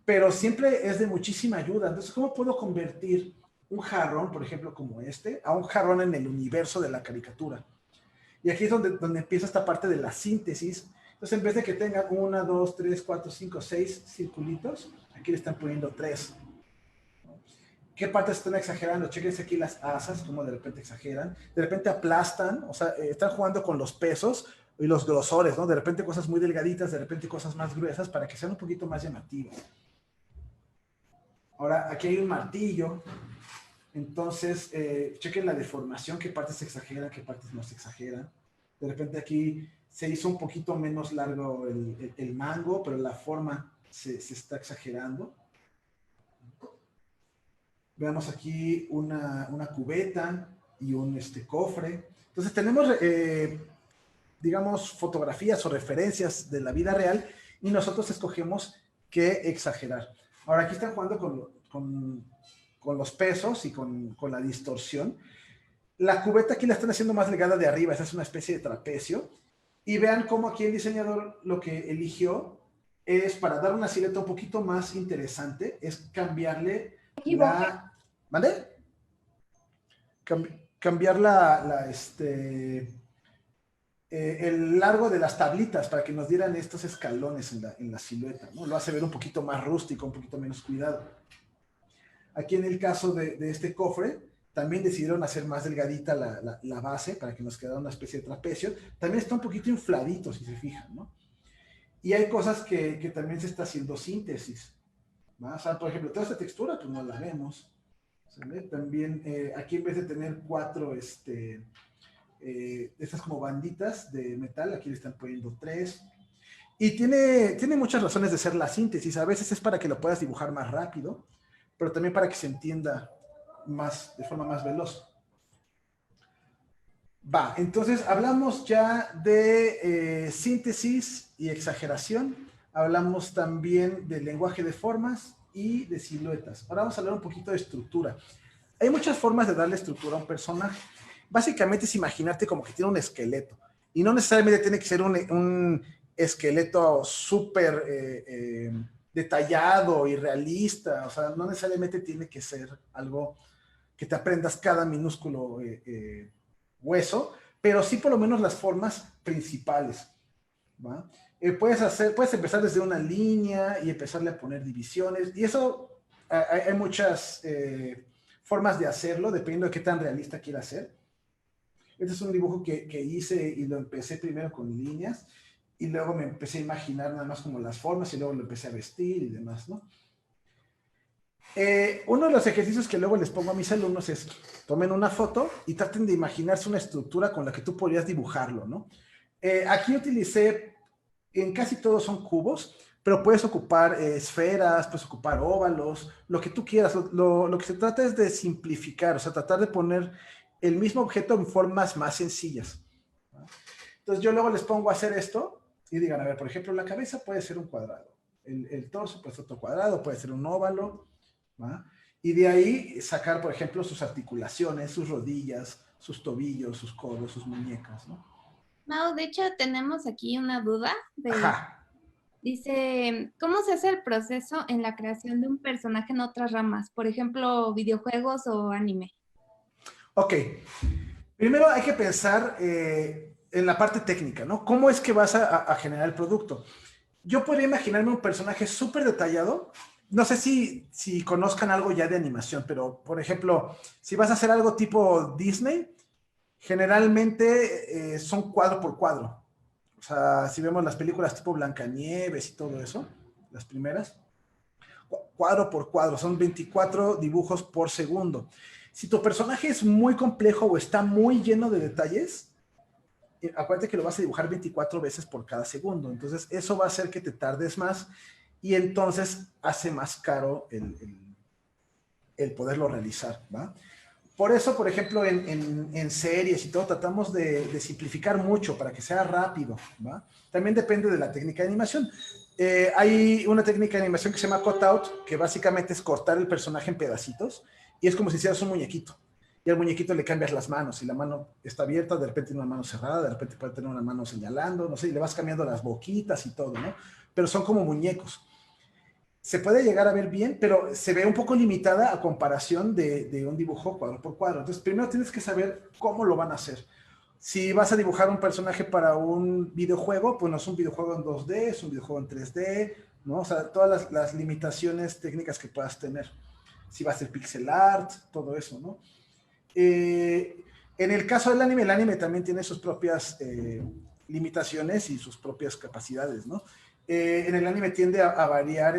Speaker 3: Pero siempre es de muchísima ayuda. Entonces, ¿cómo puedo convertir un jarrón, por ejemplo, como a un jarrón en el universo de la caricatura? Y aquí es donde empieza esta parte de la síntesis. Entonces, en vez de que tengan 1, 2, 3, 4, 5, 6 circulitos, aquí le están poniendo 3. ¿Qué partes están exagerando? Chéquense aquí las asas, como de repente exageran. De repente aplastan, o sea, están jugando con los pesos y los grosores, ¿no? De repente cosas muy delgaditas, de repente cosas más gruesas para que sean un poquito más llamativas. Ahora, aquí hay un martillo. Entonces, chequen la deformación, qué partes se exageran, qué partes no se exageran. De repente aquí se hizo un poquito menos largo el mango, pero la forma se está exagerando. Veamos aquí una cubeta y un cofre. Entonces tenemos, digamos, fotografías o referencias de la vida real y nosotros escogemos qué exagerar. Ahora aquí están jugando con los pesos y con la distorsión. La cubeta aquí la están haciendo más delgada de arriba, esa es una especie de trapecio. Y vean cómo aquí el diseñador lo que eligió es, para dar una silueta un poquito más interesante, es cambiarle ¿vale? Cambiar el largo de las tablitas para que nos dieran estos escalones en la silueta, ¿no? Lo hace ver un poquito más rústico, un poquito menos cuidado. Aquí en el caso de este cofre, también decidieron hacer más delgadita la base para que nos quedara una especie de trapecio. También está un poquito infladito, si se fijan, ¿no? Y hay cosas que también se está haciendo síntesis, ¿va? O sea, por ejemplo, toda esta textura, pues no la vemos. ¿Sale? También aquí en vez de tener estas como banditas de metal, aquí le están poniendo 3. Y tiene muchas razones de ser la síntesis. A veces es para que lo puedas dibujar más rápido, pero también para que se entienda más, de forma más veloz. Va, entonces hablamos ya de síntesis y exageración. Hablamos también del lenguaje de formas y de siluetas. Ahora vamos a hablar un poquito de estructura. Hay muchas formas de darle estructura a un personaje. Básicamente es imaginarte como que tiene un esqueleto. Y no necesariamente tiene que ser un esqueleto súper detallado y realista. O sea, no necesariamente tiene que ser algo que te aprendas cada minúsculo hueso, pero sí por lo menos las formas principales, ¿va? Puedes empezar desde una línea y empezarle a poner divisiones, y eso hay muchas formas de hacerlo, dependiendo de qué tan realista quieras hacer. Este es un dibujo que hice y lo empecé primero con líneas, y luego me empecé a imaginar nada más como las formas, y luego lo empecé a vestir y demás, ¿no? Uno de los ejercicios que luego les pongo a mis alumnos es, tomen una foto y traten de imaginarse una estructura con la que tú podrías dibujarlo, ¿no? Aquí utilicé, en casi todos son cubos, pero puedes ocupar esferas, puedes ocupar óvalos, lo que tú quieras. Lo que se trata es de simplificar, o sea, tratar de poner el mismo objeto en formas más sencillas, ¿no? Entonces yo luego les pongo a hacer esto y digan, a ver, por ejemplo, la cabeza puede ser un cuadrado, el torso puede ser otro cuadrado, puede ser un óvalo, ¿va? Y de ahí sacar, por ejemplo, sus articulaciones, sus rodillas, sus tobillos, sus codos, sus muñecas, ¿no?
Speaker 2: Mau, de hecho, tenemos aquí una duda.
Speaker 3: Ajá.
Speaker 2: Dice, ¿cómo se hace el proceso en la creación de un personaje en otras ramas? Por ejemplo, videojuegos o anime.
Speaker 3: Ok. Primero hay que pensar en la parte técnica, ¿no? ¿Cómo es que vas a generar el producto? Yo podría imaginarme un personaje súper detallado. No sé si conozcan algo ya de animación, pero, por ejemplo, si vas a hacer algo tipo Disney, generalmente son cuadro por cuadro. O sea, si vemos las películas tipo Blancanieves y todo eso, las primeras, cuadro por cuadro, son 24 dibujos por segundo. Si tu personaje es muy complejo o está muy lleno de detalles, acuérdate que lo vas a dibujar 24 veces por cada segundo. Entonces, eso va a hacer que te tardes más y entonces hace más caro el poderlo realizar, ¿va? Por eso, por ejemplo, en series y todo, tratamos de simplificar mucho para que sea rápido, ¿va? También depende de la técnica de animación. Hay una técnica de animación que se llama cutout, que básicamente es cortar el personaje en pedacitos, y es como si hicieras un muñequito. Y al muñequito le cambias las manos, y la mano está abierta, de repente tiene una mano cerrada, de repente puede tener una mano señalando, no sé, y le vas cambiando las boquitas y todo, ¿no? Pero son como muñecos. Se puede llegar a ver bien, pero se ve un poco limitada a comparación de un dibujo cuadro por cuadro. Entonces, primero tienes que saber cómo lo van a hacer. Si vas a dibujar un personaje para un videojuego, pues no es un videojuego en 2D, es un videojuego en 3D, ¿no? O sea, todas las limitaciones técnicas que puedas tener. Si va a ser pixel art, todo eso, ¿no? En el caso del anime, el anime también tiene sus propias limitaciones y sus propias capacidades, ¿no? En el anime tiende a variar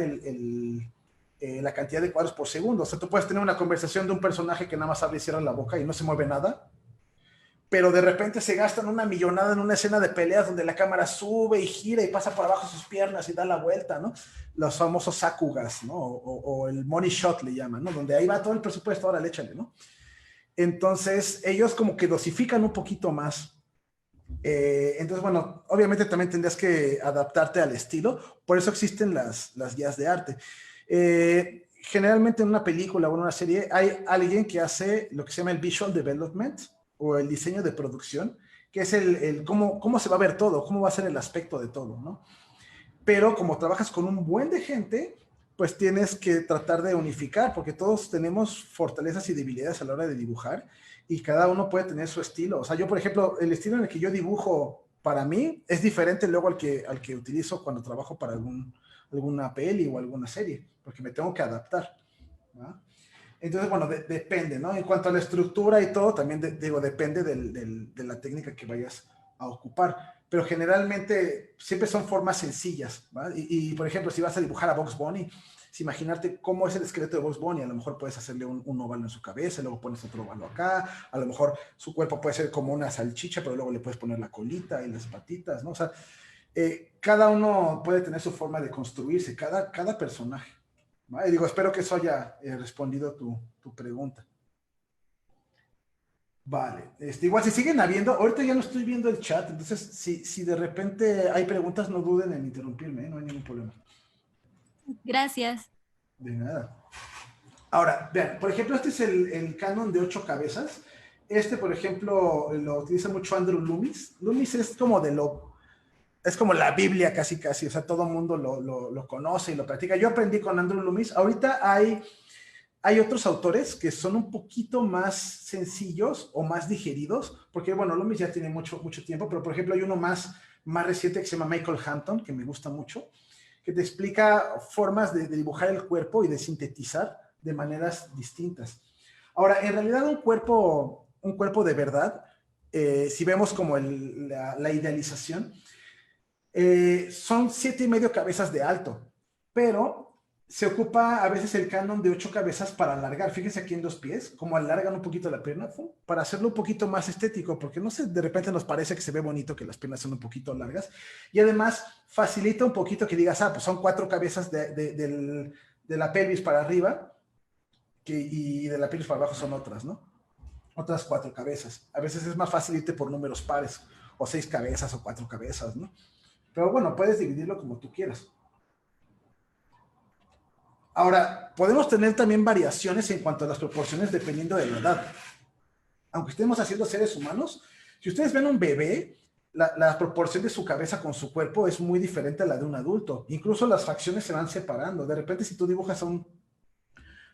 Speaker 3: la cantidad de cuadros por segundo. O sea, tú puedes tener una conversación de un personaje que nada más abre y cierra la boca y no se mueve nada, pero de repente se gastan una millonada en una escena de peleas donde la cámara sube y gira y pasa por abajo sus piernas y da la vuelta, ¿no? Los famosos sakugas, ¿no? O el money shot le llaman, ¿no? Donde ahí va todo el presupuesto, ahora échale, ¿no? Entonces, ellos como que dosifican un poquito más. Entonces, bueno, obviamente también tendrías que adaptarte al estilo, por eso existen las guías de arte. Generalmente en una película o en una serie hay alguien que hace lo que se llama el visual development o el diseño de producción, que es cómo se va a ver todo, cómo va a ser el aspecto de todo, ¿no? Pero como trabajas con un buen de gente, pues tienes que tratar de unificar, porque todos tenemos fortalezas y debilidades a la hora de dibujar, y cada uno puede tener su estilo. O sea, yo, por ejemplo, el estilo en el que yo dibujo para mí es diferente luego al que utilizo cuando trabajo para alguna peli o alguna serie, porque me tengo que adaptar, ¿no? Entonces, bueno, depende, ¿no? En cuanto a la estructura y todo, también digo, depende de la técnica que vayas a ocupar. pero generalmente siempre son formas sencillas, ¿va? Por ejemplo, si vas a dibujar a Bugs Bunny, si imaginarte cómo es el esqueleto de Bugs Bunny, a lo mejor puedes hacerle un óvalo en su cabeza, luego pones otro óvalo acá, a lo mejor su cuerpo puede ser como una salchicha, pero luego le puedes poner la colita y las patitas, ¿no? O sea, cada uno puede tener su forma de construirse, cada personaje, ¿va? Y digo, espero que eso haya respondido tu pregunta. Vale, igual si siguen habiendo, ahorita ya no estoy viendo el chat, entonces si de repente hay preguntas, no duden en interrumpirme, ¿eh? No hay ningún problema.
Speaker 7: Gracias.
Speaker 3: De nada. Ahora, vean, por ejemplo, este es el canon de 8 cabezas. Este, por ejemplo, lo utiliza mucho Andrew Loomis. Loomis es como es como la Biblia casi, o sea, todo el mundo lo conoce y lo practica. Yo aprendí con Andrew Loomis. Ahorita hay otros autores que son un poquito más sencillos o más digeridos, porque, bueno, Loomis ya tiene mucho tiempo, pero, por ejemplo, hay uno más reciente que se llama Michael Hampton, que me gusta mucho, que te explica formas de dibujar el cuerpo y de sintetizar de maneras distintas. Ahora, en realidad un cuerpo de verdad, si vemos como la idealización, son 7,5 cabezas de alto, pero se ocupa a veces el canon de 8 cabezas para alargar. Fíjense aquí en los pies, como alargan un poquito la pierna, para hacerlo un poquito más estético, porque no sé, de repente nos parece que se ve bonito que las piernas son un poquito largas, y además facilita un poquito que digas, pues son 4 cabezas de la pelvis para arriba, y de la pelvis para abajo son otras, ¿no? Otras 4 cabezas. A veces es más fácil irte por números pares, o 6 cabezas o 4 cabezas, ¿no? Pero bueno, puedes dividirlo como tú quieras. Ahora, podemos tener también variaciones en cuanto a las proporciones dependiendo de la edad. Aunque estemos haciendo seres humanos, si ustedes ven un bebé, la proporción de su cabeza con su cuerpo es muy diferente a la de un adulto. Incluso las facciones se van separando. De repente, si tú dibujas a un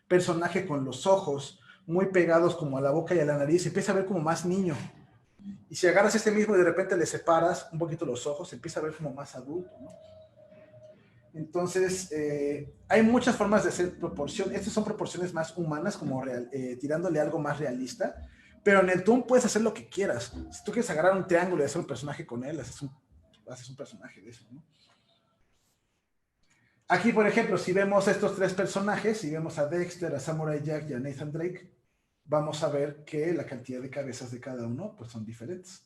Speaker 3: personaje con los ojos muy pegados como a la boca y a la nariz, se empieza a ver como más niño. Y si agarras este mismo y de repente le separas un poquito los ojos, se empieza a ver como más adulto, ¿no? Entonces, hay muchas formas de hacer proporción. Estas son proporciones más humanas, como tirándole algo más realista. Pero en el Toon puedes hacer lo que quieras. Si tú quieres agarrar un triángulo y hacer un personaje con él, haces un personaje de eso, ¿no? Aquí, por ejemplo, si vemos estos 3 personajes, si vemos a Dexter, a Samurai Jack y a Nathan Drake, vamos a ver que la cantidad de cabezas de cada uno pues son diferentes.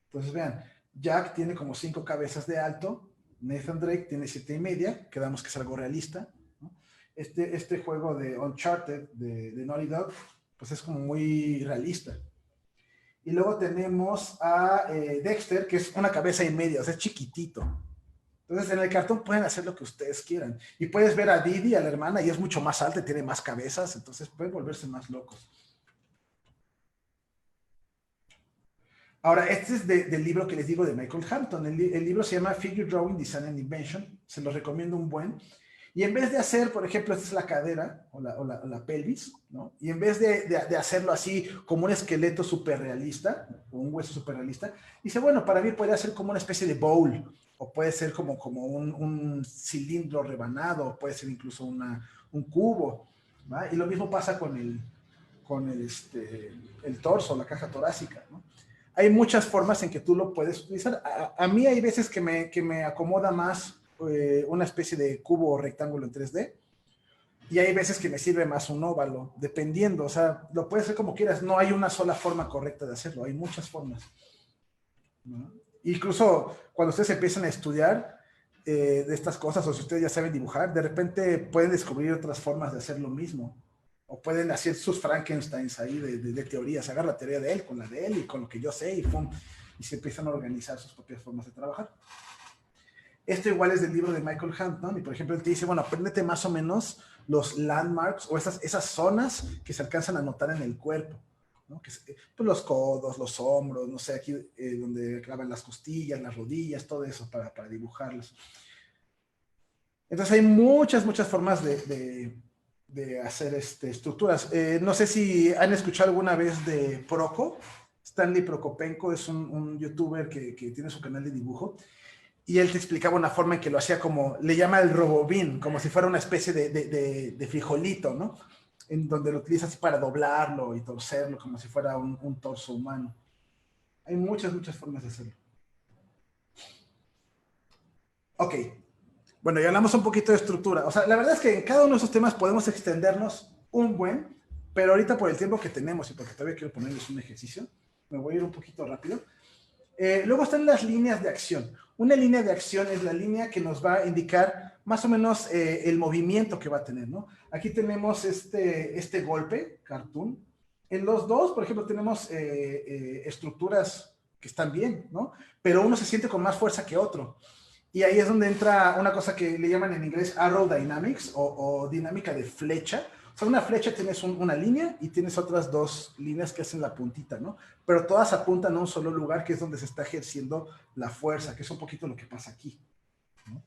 Speaker 3: Entonces, vean, Jack tiene como 5 cabezas de alto, Nathan Drake tiene 7,5, quedamos que es algo realista, ¿no? Este juego de Uncharted, de Naughty Dog, pues es como muy realista. Y luego tenemos a Dexter, que es 1,5 cabezas, o sea, es chiquitito. Entonces, en el cartón pueden hacer lo que ustedes quieran. Y puedes ver a Didi, a la hermana, y es mucho más alta y tiene más cabezas, entonces pueden volverse más locos. Ahora, este es del libro que les digo de Michael Hampton. El libro se llama Figure Drawing, Design and Invention. Se los recomiendo un buen. Y en vez de hacer, por ejemplo, esta es la cadera o la pelvis, ¿no? Y en vez de hacerlo así como un esqueleto súper realista, o un hueso súper realista, dice, bueno, para mí puede ser como una especie de bowl, o puede ser como un cilindro rebanado, o puede ser incluso un cubo, ¿va? Y lo mismo pasa con el torso, la caja torácica, ¿no? Hay muchas formas en que tú lo puedes utilizar. A mí hay veces que me acomoda más una especie de cubo o rectángulo en 3D, y hay veces que me sirve más un óvalo, dependiendo, o sea, lo puedes hacer como quieras, no hay una sola forma correcta de hacerlo, hay muchas formas, ¿no? Incluso cuando ustedes empiezan a estudiar de estas cosas, o si ustedes ya saben dibujar, de repente pueden descubrir otras formas de hacer lo mismo, o pueden hacer sus Frankensteins ahí de teorías, agarrar la teoría de él con la de él y con lo que yo sé, y se empiezan a organizar sus propias formas de trabajar. Esto igual es del libro de Michael Hampton, y por ejemplo él te dice, bueno, apréndete más o menos los landmarks o esas zonas que se alcanzan a notar en el cuerpo, ¿no? Pues los codos, los hombros, no sé, aquí donde clavan las costillas, las rodillas, todo eso para dibujarlos. Entonces hay muchas formas de hacer estructuras. No sé si han escuchado alguna vez de Proco. Stanley Prokopenko es un youtuber que tiene su canal de dibujo. Y él te explicaba una forma en que lo hacía como, le llama el robobín, como si fuera una especie de frijolito, ¿no? En donde lo utiliza así para doblarlo y torcerlo, como si fuera un torso humano. Hay muchas formas de hacerlo. Ok. Bueno, ya hablamos un poquito de estructura. O sea, la verdad es que en cada uno de esos temas podemos extendernos un buen, pero ahorita por el tiempo que tenemos y porque todavía quiero ponerles un ejercicio, me voy a ir un poquito rápido. Luego están las líneas de acción. Una línea de acción es la línea que nos va a indicar más o menos el movimiento que va a tener, ¿no? Aquí tenemos este golpe, cartoon. En los dos, por ejemplo, tenemos estructuras que están bien, ¿no? Pero uno se siente con más fuerza que otro. Y ahí es donde entra una cosa que le llaman en inglés arrow dynamics o dinámica de flecha. O sea, una flecha tienes una línea y tienes otras dos líneas que hacen la puntita, ¿no? Pero todas apuntan a un solo lugar que es donde se está ejerciendo la fuerza, que es un poquito lo que pasa aquí, ¿no?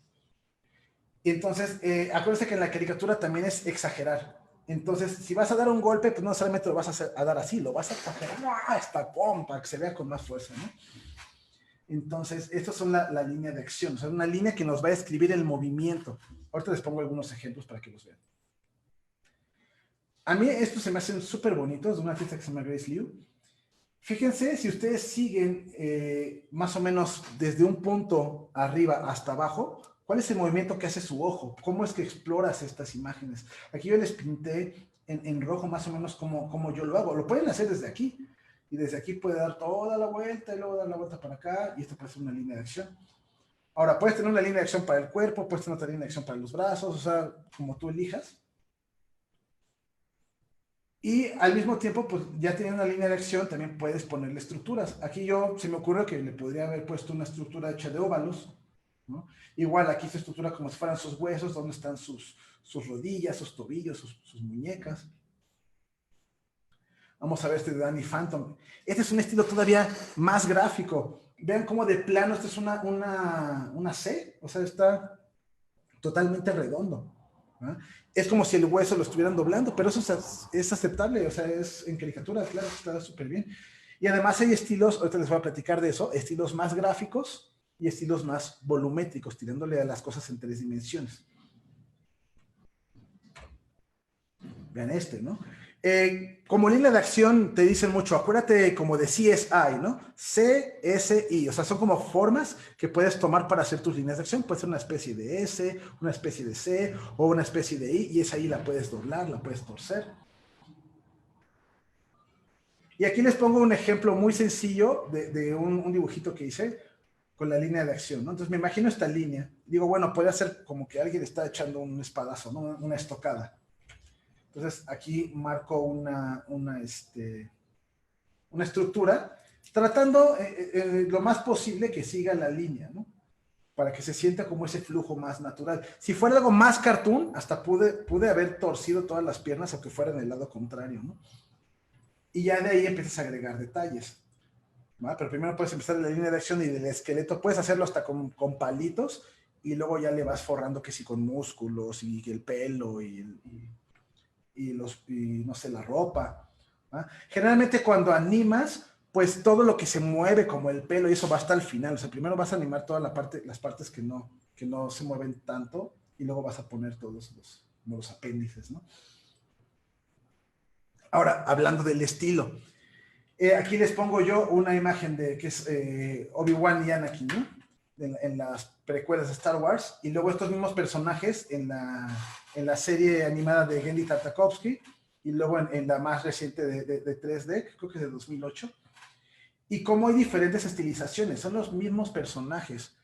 Speaker 3: Y entonces, acuérdense que en la caricatura también es exagerar. Entonces, si vas a dar un golpe, pues no necesariamente lo vas a dar así, lo vas a exagerar hasta pum, para que se vea con más fuerza, ¿no? Entonces, estas son la línea de acción, o sea, una línea que nos va a describir el movimiento. Ahorita les pongo algunos ejemplos para que los vean. A mí estos se me hacen súper bonitos, de una artista que se llama Grace Liu. Fíjense, si ustedes siguen más o menos desde un punto arriba hasta abajo, ¿cuál es el movimiento que hace su ojo? ¿Cómo es que exploras estas imágenes? Aquí yo les pinté en rojo más o menos cómo yo lo hago. Lo pueden hacer desde aquí. Y desde aquí puede dar toda la vuelta y luego dar la vuelta para acá. Y esto puede ser una línea de acción. Ahora, puedes tener una línea de acción para el cuerpo, puedes tener otra línea de acción para los brazos, o sea, como tú elijas. Y al mismo tiempo, pues ya teniendo una línea de acción, también puedes ponerle estructuras. Aquí se me ocurre que le podría haber puesto una estructura hecha de óvalos, ¿no? Igual aquí se estructura como si fueran sus huesos, donde están sus rodillas, sus tobillos, sus muñecas. Vamos a ver este de Danny Phantom. Este es un estilo todavía más gráfico. Vean cómo de plano esta es una C, o sea, está totalmente redondo, ¿no? Es como si el hueso lo estuvieran doblando, pero eso es aceptable, o sea, es en caricatura, claro, está súper bien. Y además hay estilos, ahorita les voy a platicar de eso, estilos más gráficos y estilos más volumétricos, tirándole a las cosas en 3 dimensiones. Vean ¿no? Como línea de acción te dicen mucho, acuérdate como de CSI, ¿no? CSI, o sea, son como formas que puedes tomar para hacer tus líneas de acción. Puede ser una especie de S, una especie de C o una especie de I, y esa I la puedes doblar, la puedes torcer. Y aquí les pongo un ejemplo muy sencillo de un dibujito que hice con la línea de acción, ¿no? Entonces me imagino esta línea. Digo, bueno, puede ser como que alguien está echando un espadazo, ¿no? Una estocada. Entonces, aquí marco una estructura, tratando lo más posible que siga la línea, ¿no? Para que se sienta como ese flujo más natural. Si fuera algo más cartoon, hasta pude haber torcido todas las piernas, aunque fuera en el lado contrario, ¿no? Y ya de ahí empiezas a agregar detalles, ¿no? Pero primero puedes empezar en la línea de acción y del esqueleto. Puedes hacerlo hasta con palitos y luego ya le vas forrando que sí con músculos y el pelo y no sé, la ropa, ¿no? Generalmente cuando animas, pues todo lo que se mueve como el pelo y eso va hasta el final. O sea, primero vas a animar toda las partes que no se mueven tanto y luego vas a poner todos los apéndices, ¿no? Ahora, hablando del estilo, aquí les pongo yo una imagen que es Obi-Wan y Anakin, ¿no? En las precuelas de Star Wars, y luego estos mismos personajes en la serie animada de Genndy Tartakovsky, y luego en la más reciente de 3D, creo que es de 2008, y cómo hay diferentes estilizaciones, son los mismos personajes,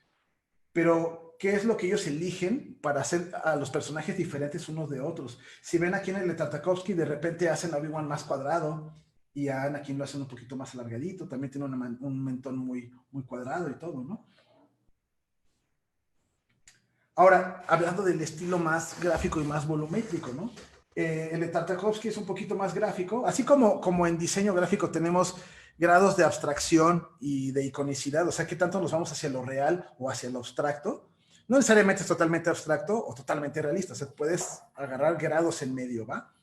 Speaker 3: pero ¿qué es lo que ellos eligen para hacer a los personajes diferentes unos de otros? Si ven aquí en el de Tartakovsky, de repente hacen a Obi-Wan más cuadrado, y a Anakin lo hacen un poquito más alargadito, también tiene un mentón muy, muy cuadrado y todo, ¿no? Ahora, hablando del estilo más gráfico y más volumétrico, ¿no? El de Tartakovsky es un poquito más gráfico, así como en diseño gráfico tenemos grados de abstracción y de iconicidad, o sea, que tanto nos vamos hacia lo real o hacia lo abstracto. No necesariamente es totalmente abstracto o totalmente realista, o sea, puedes agarrar grados en medio, ¿va?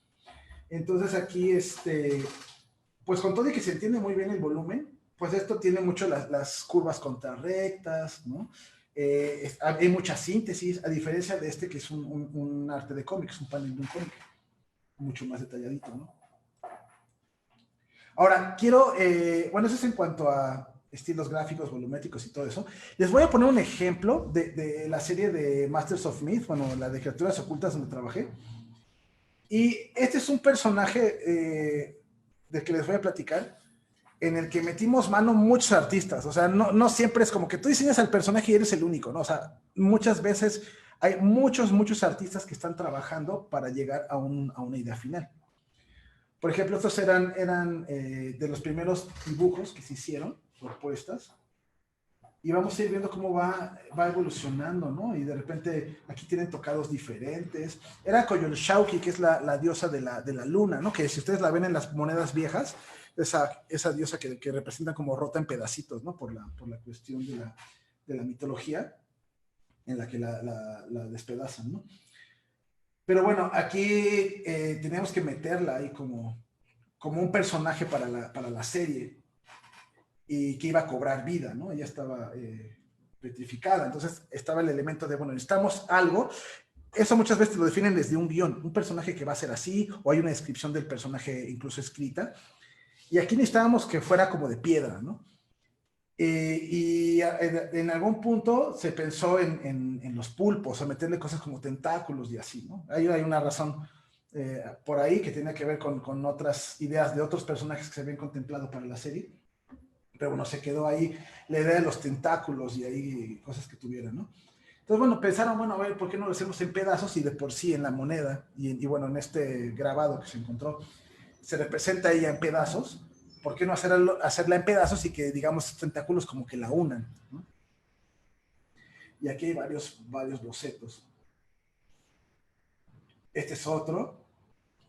Speaker 3: Entonces aquí, pues con todo y que se entiende muy bien el volumen, pues esto tiene mucho las curvas contrarrectas, ¿no? Hay mucha síntesis, a diferencia de que es un arte de cómics, un panel de un cómic, mucho más detalladito, ¿no? Ahora, bueno, eso es en cuanto a estilos gráficos, volumétricos y todo eso. Les voy a poner un ejemplo de la serie de Masters of Myth, bueno, la de Criaturas Ocultas donde trabajé. Y este es un personaje del que les voy a platicar, en el que metimos mano muchos artistas. O sea, no siempre es como que tú diseñas al personaje y eres el único, ¿no? O sea, muchas veces hay muchos artistas que están trabajando para llegar a una idea final. Por ejemplo, estos eran de los primeros dibujos que se hicieron, propuestas, y vamos a ir viendo cómo va evolucionando, ¿no? Y de repente aquí tienen tocados diferentes. Era Coyolxauhqui, que es la diosa de la luna, ¿no? Que si ustedes la ven en las monedas viejas, esa diosa que representa como rota en pedacitos, ¿no? Por la cuestión de la mitología en la que la despedazan, ¿no? Pero bueno, aquí teníamos que meterla ahí como un personaje para la serie y que iba a cobrar vida, ¿no? Ella estaba petrificada, entonces estaba el elemento de, bueno, necesitamos algo. Eso muchas veces lo definen desde un guión, un personaje que va a ser así, o hay una descripción del personaje incluso escrita, y aquí necesitábamos que fuera como de piedra, ¿no? Y en algún punto se pensó en los pulpos, a meterle cosas como tentáculos y así, ¿no? Hay una razón por ahí que tiene que ver con otras ideas de otros personajes que se habían contemplado para la serie, pero bueno, se quedó ahí la idea de los tentáculos y ahí cosas que tuvieran, ¿no? Entonces, bueno, pensaron, bueno, a ver, ¿por qué no lo hacemos en pedazos? Y de por sí en la moneda, y bueno, en este grabado que se encontró, se representa ella en pedazos. ¿Por qué no hacerla en pedazos y que, digamos, estos tentáculos como que la unan, ¿no? Y aquí hay varios bocetos. Este es otro.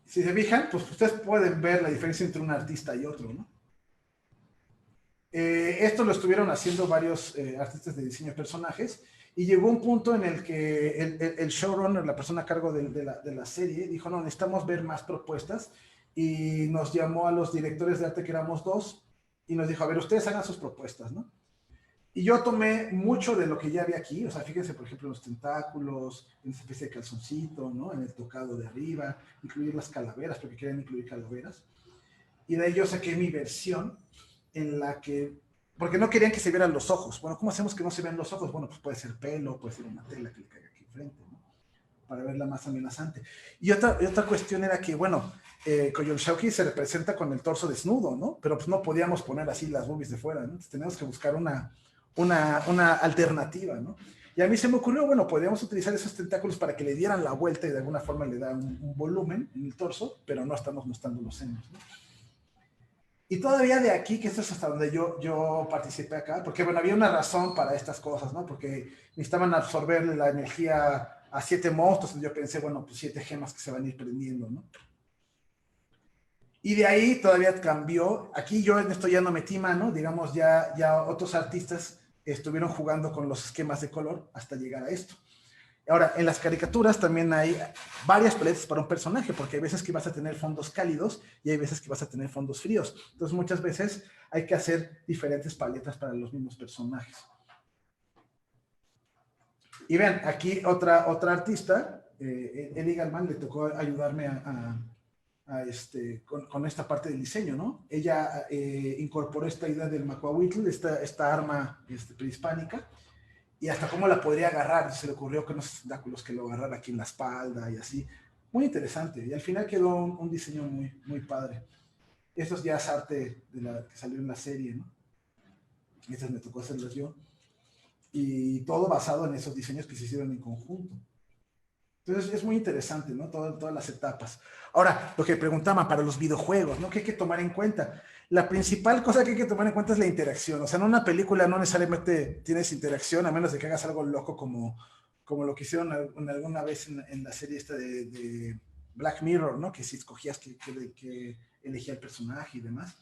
Speaker 3: Si se fijan, pues ustedes pueden ver la diferencia entre un artista y otro, ¿no? Esto lo estuvieron haciendo varios artistas de diseño de personajes, y llegó un punto en el que el showrunner, la persona a cargo de la serie, dijo, no, necesitamos ver más propuestas, y nos llamó a los directores de arte, que éramos 2, y nos dijo, a ver, ustedes hagan sus propuestas, ¿no? Y yo tomé mucho de lo que ya había aquí, o sea, fíjense, por ejemplo, en los tentáculos, en esa especie de calzoncito, ¿no? En el tocado de arriba, incluir las calaveras, porque querían incluir calaveras. Y de ahí yo saqué mi versión en la que, porque no querían que se vieran los ojos. Bueno, ¿cómo hacemos que no se vean los ojos? Bueno, pues puede ser pelo, puede ser una tela que le caiga aquí enfrente, ¿no? Para verla más amenazante. Y otra cuestión era que, bueno, Coyolxauhqui se representa con el torso desnudo, ¿no? Pero pues no podíamos poner así las boobies de fuera, ¿no? Entonces teníamos que buscar una alternativa, ¿no? Y a mí se me ocurrió, bueno, podríamos utilizar esos tentáculos para que le dieran la vuelta y de alguna forma le da un volumen en el torso, pero no estamos mostrando los senos, ¿no? Y todavía de aquí, que esto es hasta donde yo participé acá, porque bueno, había una razón para estas cosas, ¿no? Porque necesitaban absorber la energía a 7 monstruos, y yo pensé, bueno, pues 7 gemas que se van a ir prendiendo, ¿no? Y de ahí todavía cambió. Aquí yo en esto ya no metí mano, digamos, ya otros artistas estuvieron jugando con los esquemas de color hasta llegar a esto. Ahora, en las caricaturas también hay varias paletas para un personaje, porque hay veces que vas a tener fondos cálidos y hay veces que vas a tener fondos fríos. Entonces, muchas veces hay que hacer diferentes paletas para los mismos personajes. Y vean, aquí otra artista, Eli Galman, le tocó ayudarme con esta parte del diseño, ¿no? Ella incorporó esta idea del macuahuitl, esta arma prehispánica, y hasta cómo la podría agarrar. Se le ocurrió con unos tentáculos que lo agarrara aquí en la espalda y así. Muy interesante. Y al final quedó un diseño muy, muy padre. Esto ya es arte que salió en la serie, ¿no? Estas me tocó hacerlas yo. Y todo basado en esos diseños que se hicieron en conjunto. Entonces es muy interesante, ¿no? Todas las etapas. Ahora, lo que preguntaban para los videojuegos, ¿no? ¿Qué hay que tomar en cuenta? La principal cosa que hay que tomar en cuenta es la interacción. O sea, en una película no necesariamente tienes interacción, a menos de que hagas algo loco como lo que hicieron alguna vez en la serie esta de Black Mirror, ¿no? Que si escogías que elegía el personaje y demás.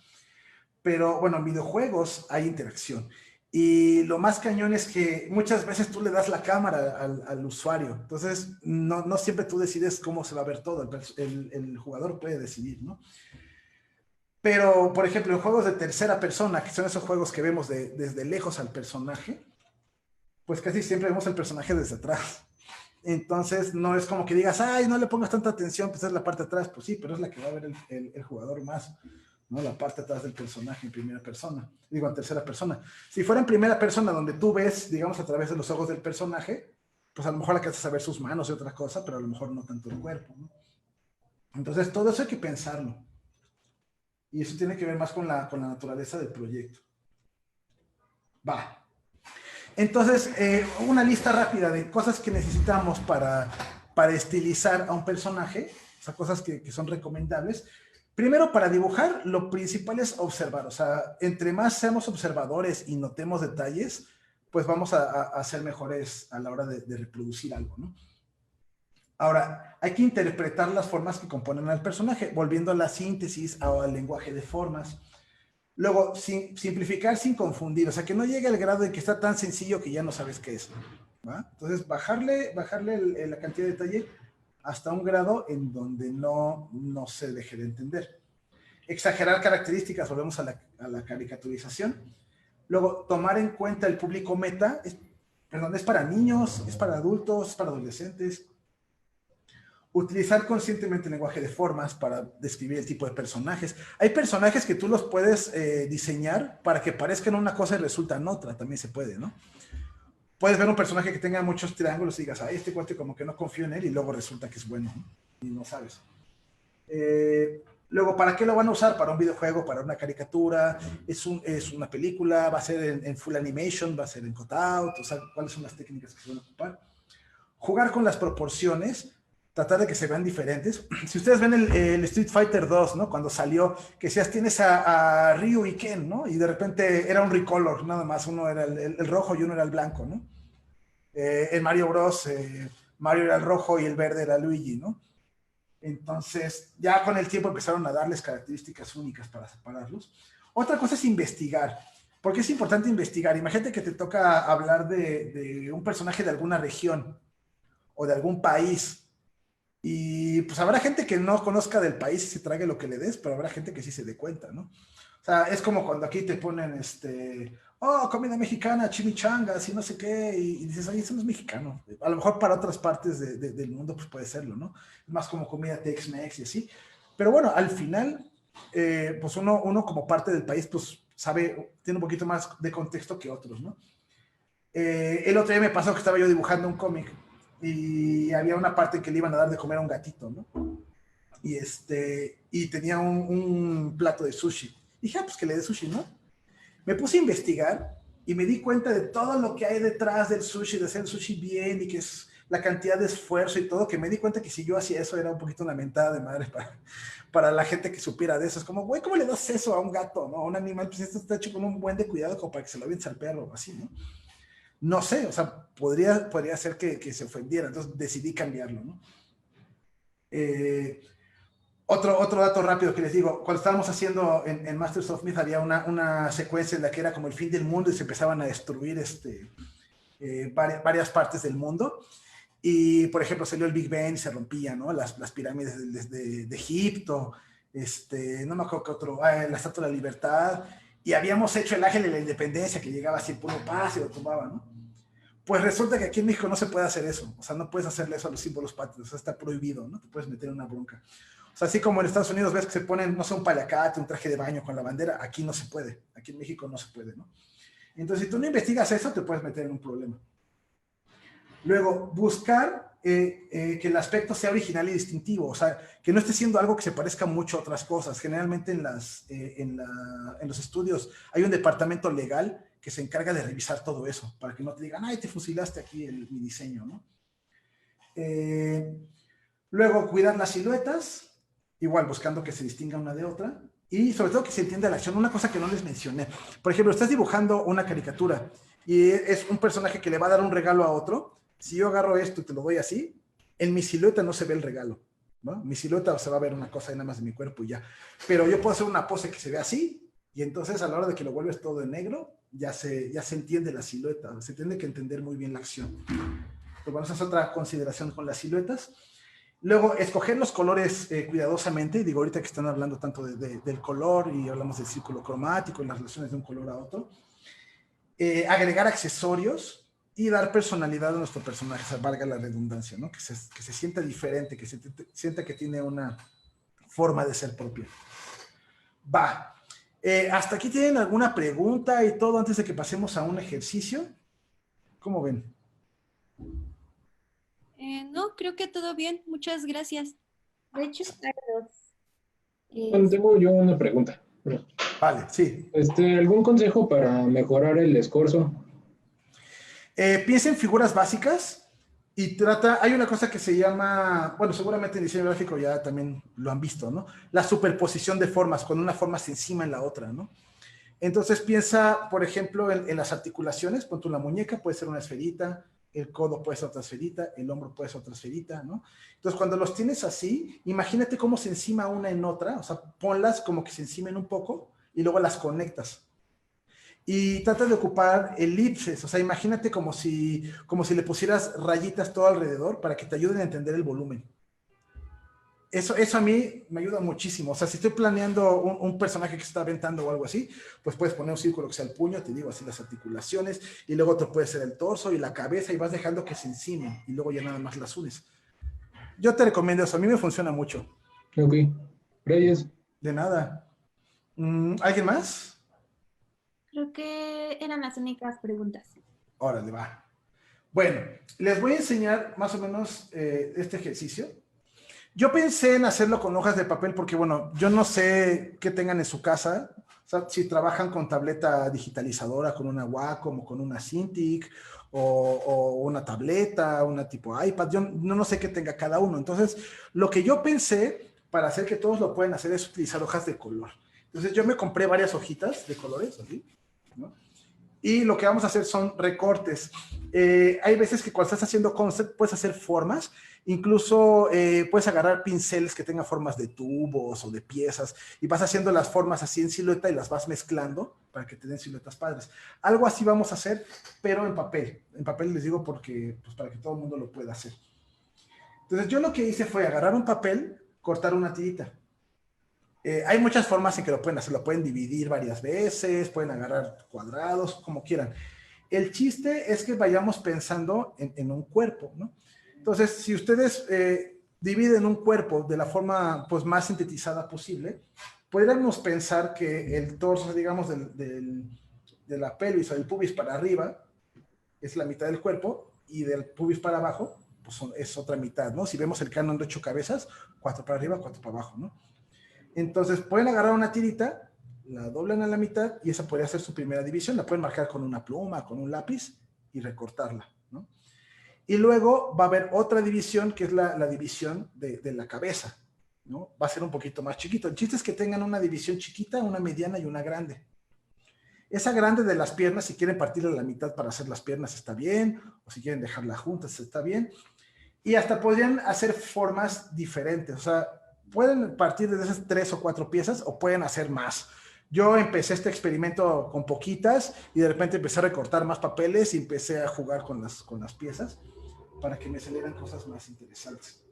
Speaker 3: Pero bueno, en videojuegos hay interacción. Y lo más cañón es que muchas veces tú le das la cámara al usuario. Entonces, no siempre tú decides cómo se va a ver todo. El jugador puede decidir, ¿no? Pero, por ejemplo, en juegos de tercera persona, que son esos juegos que vemos desde lejos al personaje, pues casi siempre vemos al personaje desde atrás. Entonces, no es como que digas, ay, no le pongas tanta atención, pues es la parte de atrás. Pues sí, pero es la que va a ver el jugador más ¿no? La parte atrás del personaje en primera persona, digo en tercera persona. Si fuera en primera persona donde tú ves, digamos, a través de los ojos del personaje, pues a lo mejor alcanzas a ver sus manos y otra cosa, pero a lo mejor no tanto el cuerpo, ¿no? Entonces todo eso hay que pensarlo. Y eso tiene que ver más con la naturaleza del proyecto. Va. Entonces, una lista rápida de cosas que necesitamos para estilizar a un personaje, o sea, cosas que son recomendables. Primero, para dibujar, lo principal es observar. O sea, entre más seamos observadores y notemos detalles, pues vamos a ser mejores a la hora de reproducir algo, ¿no? Ahora, hay que interpretar las formas que componen al personaje, volviendo a la síntesis o al lenguaje de formas. Luego, simplificar sin confundir, o sea, que no llegue al grado de que está tan sencillo que ya no sabes qué es, ¿va? Entonces, bajarle la cantidad de detalle hasta un grado en donde no se deje de entender. Exagerar características, volvemos a la caricaturización. Luego, tomar en cuenta el público meta, es para niños, es para adultos, es para adolescentes. Utilizar conscientemente el lenguaje de formas para describir el tipo de personajes. Hay personajes que tú los puedes diseñar para que parezcan una cosa y resultan otra, también se puede, ¿no? Puedes ver un personaje que tenga muchos triángulos y digas, ay, este cuate como que no confío en él, y luego resulta que es bueno, ¿no? Y no sabes. Luego, ¿para qué lo van a usar? Para un videojuego, para una caricatura, es una película, va a ser en full animation, va a ser en cutout, o sea, ¿cuáles son las técnicas que se van a ocupar? Jugar con las proporciones, tratar de que se vean diferentes. Si ustedes ven el Street Fighter 2, ¿no? Cuando salió, que decías, tienes a Ryu y Ken, ¿no? Y de repente era un recolor, nada más, uno era el rojo y uno era el blanco, ¿no? En Mario Bros, Mario era el rojo y el verde era Luigi, ¿no? Entonces, ya con el tiempo empezaron a darles características únicas para separarlos. Otra cosa es investigar. ¿Por qué es importante investigar? Imagínate que te toca hablar de un personaje de alguna región o de algún país. Y pues habrá gente que no conozca del país y se trague lo que le des, pero habrá gente que sí se dé cuenta, ¿no? O sea, es como cuando aquí te ponen, comida mexicana, chimichangas y no sé qué, y dices, oye, eso no es mexicano. A lo mejor para otras partes del mundo pues puede serlo, ¿no? Es más como comida Tex-Mex y así. Pero bueno, al final, pues uno como parte del país, pues sabe, tiene un poquito más de contexto que otros, ¿no? El otro día me pasó que estaba yo dibujando un cómic y había una parte que le iban a dar de comer a un gatito, ¿no? Y tenía un plato de sushi. Dije, pues que le dé sushi, ¿no? Me puse a investigar y me di cuenta de todo lo que hay detrás del sushi, de hacer el sushi bien y que es la cantidad de esfuerzo y todo, que me di cuenta que si yo hacía eso era un poquito una mentada de madre para la gente que supiera de eso. Es como, güey, ¿cómo le das eso a un gato, no? A un animal, pues esto está hecho con un buen de cuidado como para que se lo aviente al perro o así, ¿no? No sé, o sea, podría ser que se ofendiera, entonces decidí cambiarlo, ¿no? Otro dato rápido que les digo, cuando estábamos haciendo en Masters of Myth había una secuencia en la que era como el fin del mundo y se empezaban a destruir varias partes del mundo. Y, por ejemplo, salió el Big Bang y se rompía, ¿no? Las pirámides de Egipto, no me acuerdo qué otro, la Estatua de la Libertad. Y habíamos hecho el Ángel de la Independencia, que llegaba así en puro paz y lo tumbaba, ¿no? Pues resulta que aquí en México no se puede hacer eso. O sea, no puedes hacerle eso a los símbolos patrios. O sea, está prohibido, ¿no? Te puedes meter en una bronca. O sea, así como en Estados Unidos ves que se ponen, no sé, un paliacate, un traje de baño con la bandera, aquí no se puede. Aquí en México no se puede, ¿no? Entonces, si tú no investigas eso, te puedes meter en un problema. Luego, buscar que el aspecto sea original y distintivo, o sea, que no esté siendo algo que se parezca mucho a otras cosas. Generalmente en los estudios hay un departamento legal que se encarga de revisar todo eso, para que no te digan, ay, te fusilaste aquí mi diseño, ¿no? Luego, cuidar las siluetas, igual buscando que se distinga una de otra, y sobre todo que se entienda la acción. Una cosa que no les mencioné, por ejemplo, estás dibujando una caricatura y es un personaje que le va a dar un regalo a otro. Si yo agarro esto y te lo doy así, en mi silueta no se ve el regalo, ¿no? Mi silueta se va a ver una cosa nada más de mi cuerpo y ya. Pero yo puedo hacer una pose que se ve así, y entonces a la hora de que lo vuelves todo en negro, ya se entiende la silueta, se tiene que entender muy bien la acción. Pero bueno, esa es otra consideración con las siluetas. Luego, escoger los colores cuidadosamente. Digo, ahorita que están hablando tanto del color y hablamos del círculo cromático y las relaciones de un color a otro. Agregar accesorios y dar personalidad a nuestro personaje, o sea, valga la redundancia, ¿no? Que se sienta diferente, que se sienta que tiene una forma de ser propia. Va. ¿Hasta aquí tienen alguna pregunta y todo antes de que pasemos a un ejercicio? ¿Cómo ven?
Speaker 7: No, creo que todo bien. Muchas gracias.
Speaker 2: De hecho, Carlos,
Speaker 8: Bueno, tengo yo una pregunta.
Speaker 3: Vale, sí.
Speaker 8: ¿Algún consejo para mejorar el escorzo?
Speaker 3: Piensa en figuras básicas y hay una cosa que se llama, bueno, seguramente en diseño gráfico ya también lo han visto, ¿no? La superposición de formas, cuando una forma se encima en la otra, ¿no? Entonces piensa, por ejemplo, en las articulaciones, pon tú la muñeca, puede ser una esferita, el codo puede ser otra esferita, el hombro puede ser otra esferita, ¿no? Entonces cuando los tienes así, imagínate cómo se encima una en otra, o sea, ponlas como que se encimen un poco y luego las conectas. Y trata de ocupar elipses, o sea, imagínate como si le pusieras rayitas todo alrededor para que te ayuden a entender el volumen. Eso a mí me ayuda muchísimo. O sea, si estoy planeando un personaje que se está aventando o algo así, pues puedes poner un círculo que sea el puño, te digo así las articulaciones, y luego otro puede ser el torso y la cabeza, y vas dejando que se encimen, y luego ya nada más las unes. Yo te recomiendo eso, a mí me funciona mucho.
Speaker 8: Ok, gracias.
Speaker 3: De nada. ¿Alguien más?
Speaker 2: creo que eran las únicas preguntas.
Speaker 3: Órale, va. Bueno, les voy a enseñar más o menos este ejercicio. Yo pensé en hacerlo con hojas de papel porque, bueno, yo no sé qué tengan en su casa. O sea, si trabajan con tableta digitalizadora, con una Wacom o con una Cintiq o una tableta, una tipo iPad. Yo no sé qué tenga cada uno. Entonces, lo que yo pensé para hacer que todos lo puedan hacer es utilizar hojas de color. Entonces, yo me compré varias hojitas de colores, así, ¿no? Y lo que vamos a hacer son recortes. Hay veces que cuando estás haciendo concept puedes hacer formas, incluso puedes agarrar pinceles que tengan formas de tubos o de piezas y vas haciendo las formas así en silueta y las vas mezclando para que te den siluetas padres. Algo así vamos a hacer, pero en papel. En papel les digo porque, pues, para que todo el mundo lo pueda hacer. Entonces yo lo que hice fue agarrar un papel, cortar una tirita. Hay muchas formas en que lo pueden hacer, lo pueden dividir varias veces, pueden agarrar cuadrados, como quieran. El chiste es que vayamos pensando en un cuerpo, ¿no? Entonces, si ustedes dividen un cuerpo de la forma pues, más sintetizada posible, podríamos pensar que el torso, digamos, de la pelvis o del pubis para arriba es la mitad del cuerpo y del pubis para abajo pues es otra mitad, ¿no? Si vemos el canon de 8 cabezas, 4 para arriba, 4 para abajo, ¿no? Entonces pueden agarrar una tirita, la doblan a la mitad y esa podría ser su primera división. La pueden marcar con una pluma, con un lápiz y recortarla, ¿no? Y luego va a haber otra división que es la división de la cabeza, ¿no? Va a ser un poquito más chiquito. El chiste es que tengan una división chiquita, una mediana y una grande. Esa grande de las piernas, si quieren partirla a la mitad para hacer las piernas está bien, o si quieren dejarla juntas está bien. Y hasta podrían hacer formas diferentes, o sea, pueden partir de esas 3 o 4 piezas o pueden hacer más. Yo empecé este experimento con poquitas y de repente empecé a recortar más papeles y empecé a jugar con las piezas para que me salieran cosas más interesantes.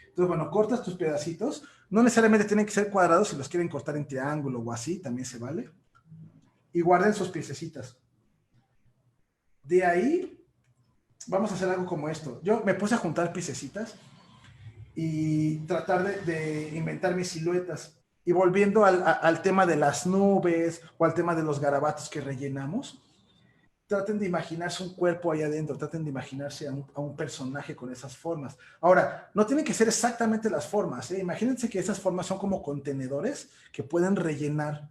Speaker 3: Entonces, bueno, cortas tus pedacitos. No necesariamente tienen que ser cuadrados, si los quieren cortar en triángulo o así, también se vale. Y guarden sus piececitas. De ahí, vamos a hacer algo como esto. Yo me puse a juntar piececitas y tratar de inventar mis siluetas. Y volviendo al tema de las nubes o al tema de los garabatos que rellenamos, traten de imaginarse un cuerpo ahí adentro, traten de imaginarse a un personaje con esas formas. Ahora, no tienen que ser exactamente las formas, ¿eh? Imagínense que esas formas son como contenedores que pueden rellenar.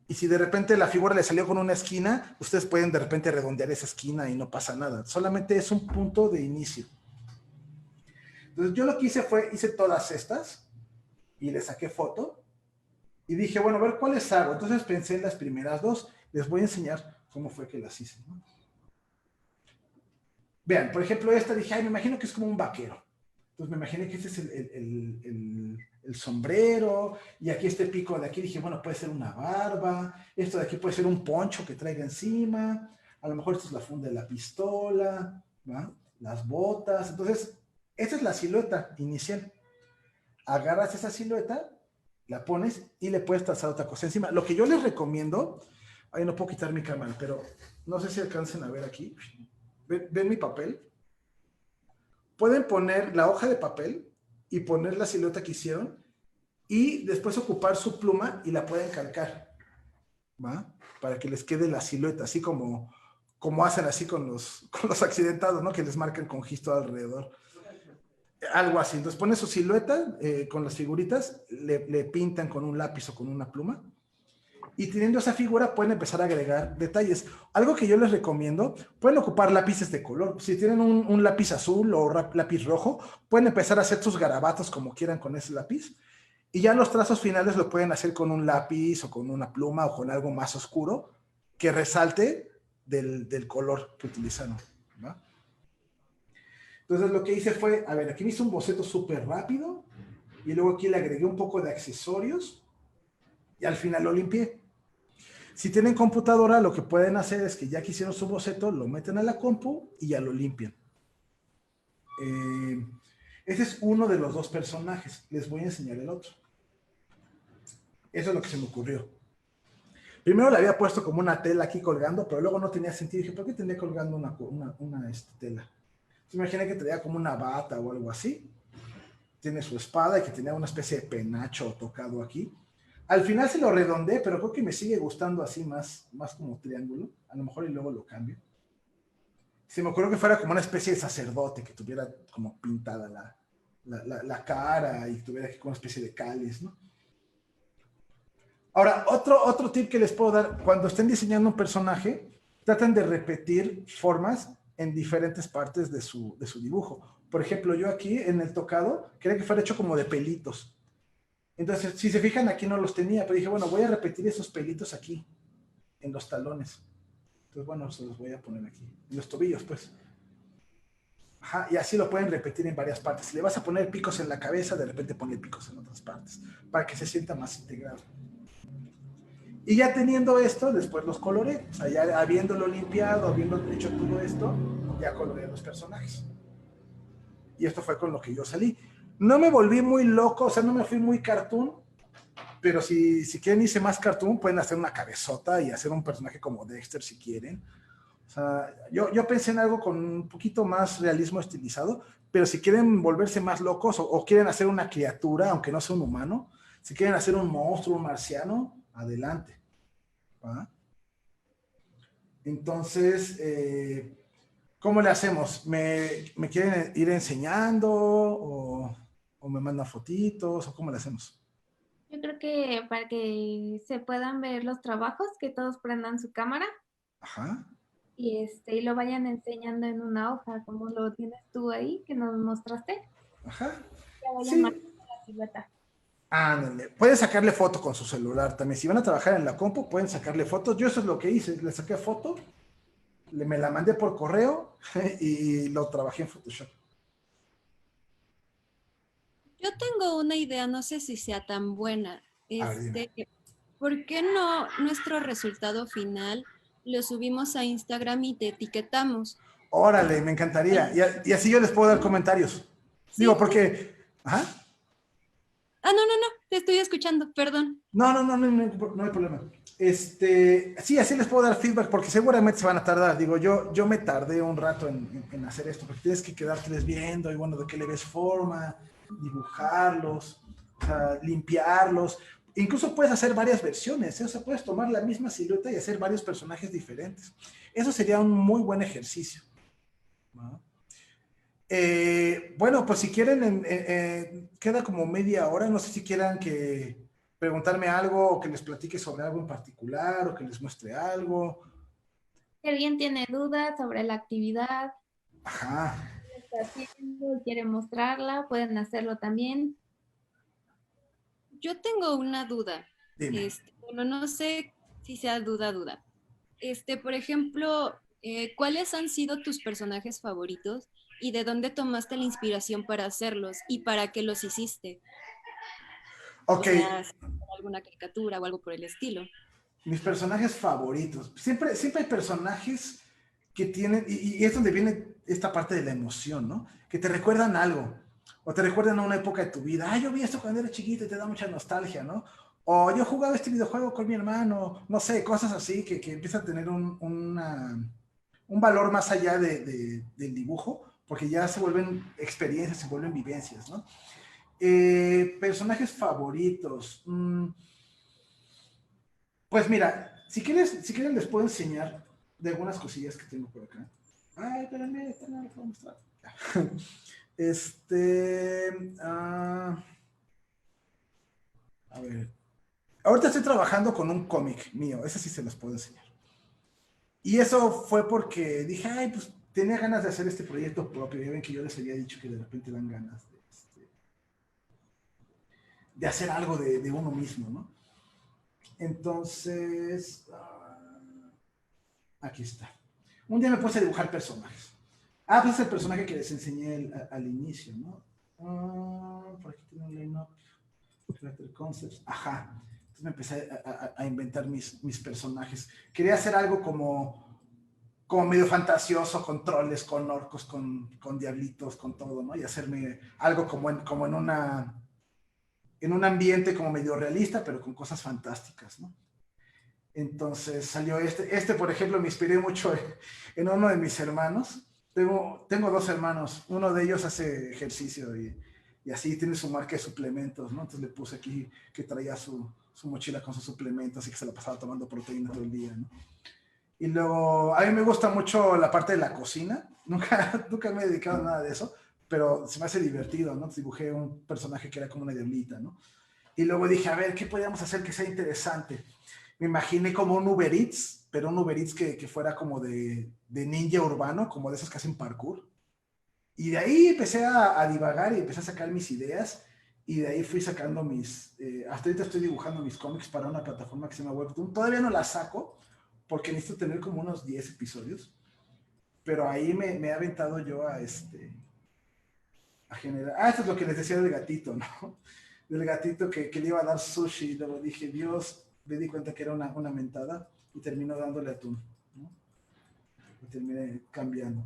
Speaker 3: Y si de repente la figura le salió con una esquina, ustedes pueden de repente redondear esa esquina y no pasa nada. Solamente es un punto de inicio. Entonces yo lo que hice fue, hice todas estas y le saqué foto y dije, bueno, a ver cuáles hago. Entonces pensé en las primeras dos. Les voy a enseñar cómo fue que las hice, ¿no? Vean, por ejemplo, esta dije, ay, me imagino que es como un vaquero. Entonces me imaginé que este es el sombrero y aquí este pico de aquí dije, bueno, puede ser una barba. Esto de aquí puede ser un poncho que traiga encima. A lo mejor esto es la funda de la pistola, ¿va? Las botas. Entonces, esta es la silueta inicial. Agarras esa silueta, la pones y le puedes trazar otra cosa encima. Lo que yo les recomiendo, ay, no puedo quitar mi cámara, pero no sé si alcancen a ver aquí. ¿Ven mi papel? Pueden poner la hoja de papel y poner la silueta que hicieron y después ocupar su pluma y la pueden calcar, ¿va? Para que les quede la silueta, así como hacen así con los accidentados, ¿no? Que les marcan con gis todo alrededor. Algo así. Entonces ponen su silueta con las figuritas, le pintan con un lápiz o con una pluma, y teniendo esa figura pueden empezar a agregar detalles. Algo que yo les recomiendo, pueden ocupar lápices de color. Si tienen un lápiz azul o lápiz rojo, pueden empezar a hacer sus garabatos como quieran con ese lápiz. Y ya los trazos finales lo pueden hacer con un lápiz o con una pluma o con algo más oscuro que resalte del color que utilizaron, ¿no? Entonces lo que hice fue, a ver, aquí me hice un boceto súper rápido y luego aquí le agregué un poco de accesorios y al final lo limpié. Si tienen computadora, lo que pueden hacer es que ya que hicieron su boceto, lo meten a la compu y ya lo limpian. Ese es uno de los dos personajes. Les voy a enseñar el otro. Eso es lo que se me ocurrió. Primero le había puesto como una tela aquí colgando, pero luego no tenía sentido. Dije, ¿por qué tendría colgando una tela? Entonces imaginé que tenía como una bata o algo así. Tiene su espada y que tenía una especie de penacho tocado aquí. Al final se lo redondeé, pero creo que me sigue gustando así más como triángulo. A lo mejor y luego lo cambio. Se me ocurrió que fuera como una especie de sacerdote, que tuviera como pintada la cara y tuviera aquí como una especie de cáliz, ¿no? Ahora, otro tip que les puedo dar, cuando estén diseñando un personaje, traten de repetir formas en diferentes partes de su dibujo. Por ejemplo, yo aquí en el tocado, quería que fuera hecho como de pelitos. Entonces, si se fijan, aquí no los tenía, pero dije, bueno, voy a repetir esos pelitos aquí, en los talones. Entonces, bueno, se los voy a poner aquí, en los tobillos, pues. Ajá, y así lo pueden repetir en varias partes. Si le vas a poner picos en la cabeza, de repente ponle picos en otras partes, para que se sienta más integrado. Y ya teniendo esto, después los coloré. O sea, ya habiéndolo limpiado, habiendo hecho todo esto, ya coloré los personajes. Y esto fue con lo que yo salí. No me volví muy loco, o sea, no me fui muy cartoon, pero si quieren irse más cartoon, pueden hacer una cabezota y hacer un personaje como Dexter si quieren. O sea, yo pensé en algo con un poquito más realismo estilizado, pero si quieren volverse más locos o quieren hacer una criatura, aunque no sea un humano, si quieren hacer un monstruo, un marciano, adelante. ¿Va? Entonces, ¿cómo le hacemos? ¿Me quieren ir enseñando o me mandan fotitos o cómo le hacemos?
Speaker 2: Yo creo que para que se puedan ver los trabajos, que todos prendan su cámara.
Speaker 3: Ajá.
Speaker 2: Y lo vayan enseñando en una hoja, como lo tienes tú ahí, que nos mostraste.
Speaker 3: Ajá.
Speaker 2: Ya vayan
Speaker 3: Sí.
Speaker 2: marcando la silueta.
Speaker 3: Ándale. Pueden sacarle foto con su celular también. Si van a trabajar en la compu, pueden sacarle fotos. Yo eso es lo que hice. Le saqué foto, me la mandé por correo y lo trabajé en Photoshop.
Speaker 7: Yo tengo una idea, no sé si sea tan buena. ¿Por qué no nuestro resultado final lo subimos a Instagram y te etiquetamos?
Speaker 3: Órale, me encantaría. Y así yo les puedo dar comentarios.
Speaker 7: Sí.
Speaker 3: Digo, porque... Ajá.
Speaker 7: No, te estoy escuchando, perdón.
Speaker 3: No hay problema. Sí, así les puedo dar feedback porque seguramente se van a tardar. Digo, yo me tardé un rato en hacer esto porque tienes que quedárteles viendo y bueno, de qué le ves forma, dibujarlos, o sea, limpiarlos. Incluso puedes hacer varias versiones, ¿eh? O sea, puedes tomar la misma silueta y hacer varios personajes diferentes. Eso sería un muy buen ejercicio, ¿no? Bueno, pues si quieren, queda como media hora. No sé si quieran preguntarme algo o que les platique sobre algo en particular o que les muestre algo.
Speaker 2: Si alguien tiene dudas sobre la actividad,
Speaker 3: Ajá.
Speaker 2: está haciendo y quiere mostrarla, pueden hacerlo también.
Speaker 7: Yo tengo una duda.
Speaker 3: Dime.
Speaker 7: Bueno, no sé si sea duda. Por ejemplo, ¿cuáles han sido tus personajes favoritos y de dónde tomaste la inspiración para hacerlos y para qué los hiciste?
Speaker 3: Ok.
Speaker 7: O sea, alguna caricatura o algo por el estilo.
Speaker 3: Mis personajes favoritos. Siempre hay personajes que tienen, y es donde viene esta parte de la emoción, ¿no? Que te recuerdan algo, o te recuerdan a una época de tu vida. Yo vi esto cuando era chiquito y te da mucha nostalgia, ¿no? O yo jugaba este videojuego con mi hermano, no sé, cosas así que empiezan a tener un valor más allá del dibujo, porque ya se vuelven experiencias, se vuelven vivencias, ¿no? Personajes favoritos. Pues mira, si quieren les puedo enseñar de algunas cosillas que tengo por acá. Ay, espérame, esta no la puedo mostrar. A ver. Ahorita estoy trabajando con un cómic mío, ese sí se los puedo enseñar. Y eso fue porque dije, ay, pues tenía ganas de hacer este proyecto propio. Ya ven que yo les había dicho que de repente dan ganas de hacer algo de uno mismo, ¿no? Entonces, aquí está. Un día me puse a dibujar personajes. Pues es el personaje que les enseñé al inicio, ¿no? Por aquí tengo un line-up. Character Concepts. Ajá. Entonces me empecé a inventar mis personajes. Quería hacer algo como medio fantasioso, con troles, con orcos, con diablitos, con todo, ¿no? Y hacerme algo como en un ambiente como medio realista, pero con cosas fantásticas, ¿no? Entonces salió este, por ejemplo, me inspiré mucho en uno de mis hermanos. Tengo 2 hermanos, uno de ellos hace ejercicio y así tiene su marca de suplementos, ¿no? Entonces le puse aquí que traía su mochila con sus suplementos y que se la pasaba tomando proteína todo el día, ¿no? Y luego, a mí me gusta mucho la parte de la cocina, nunca me he dedicado a nada de eso, pero se me hace divertido, ¿no? Entonces dibujé un personaje que era como una diablita, ¿no? Y luego dije, a ver, ¿qué podíamos hacer que sea interesante? Me imaginé como un Uber Eats, pero un Uber Eats que fuera como de ninja urbano, como de esos que hacen parkour. Y de ahí empecé a divagar y empecé a sacar mis ideas, y de ahí fui sacando hasta ahorita estoy dibujando mis cómics para una plataforma que se llama Webtoon. Todavía no la saco, porque necesito tener como unos 10 episodios, pero ahí me he aventado yo a generar. Esto es lo que les decía del gatito, ¿no? Del gatito que le iba a dar sushi, y luego dije, Dios, me di cuenta que era una mentada, y terminó dándole atún, ¿no? Y terminé cambiando.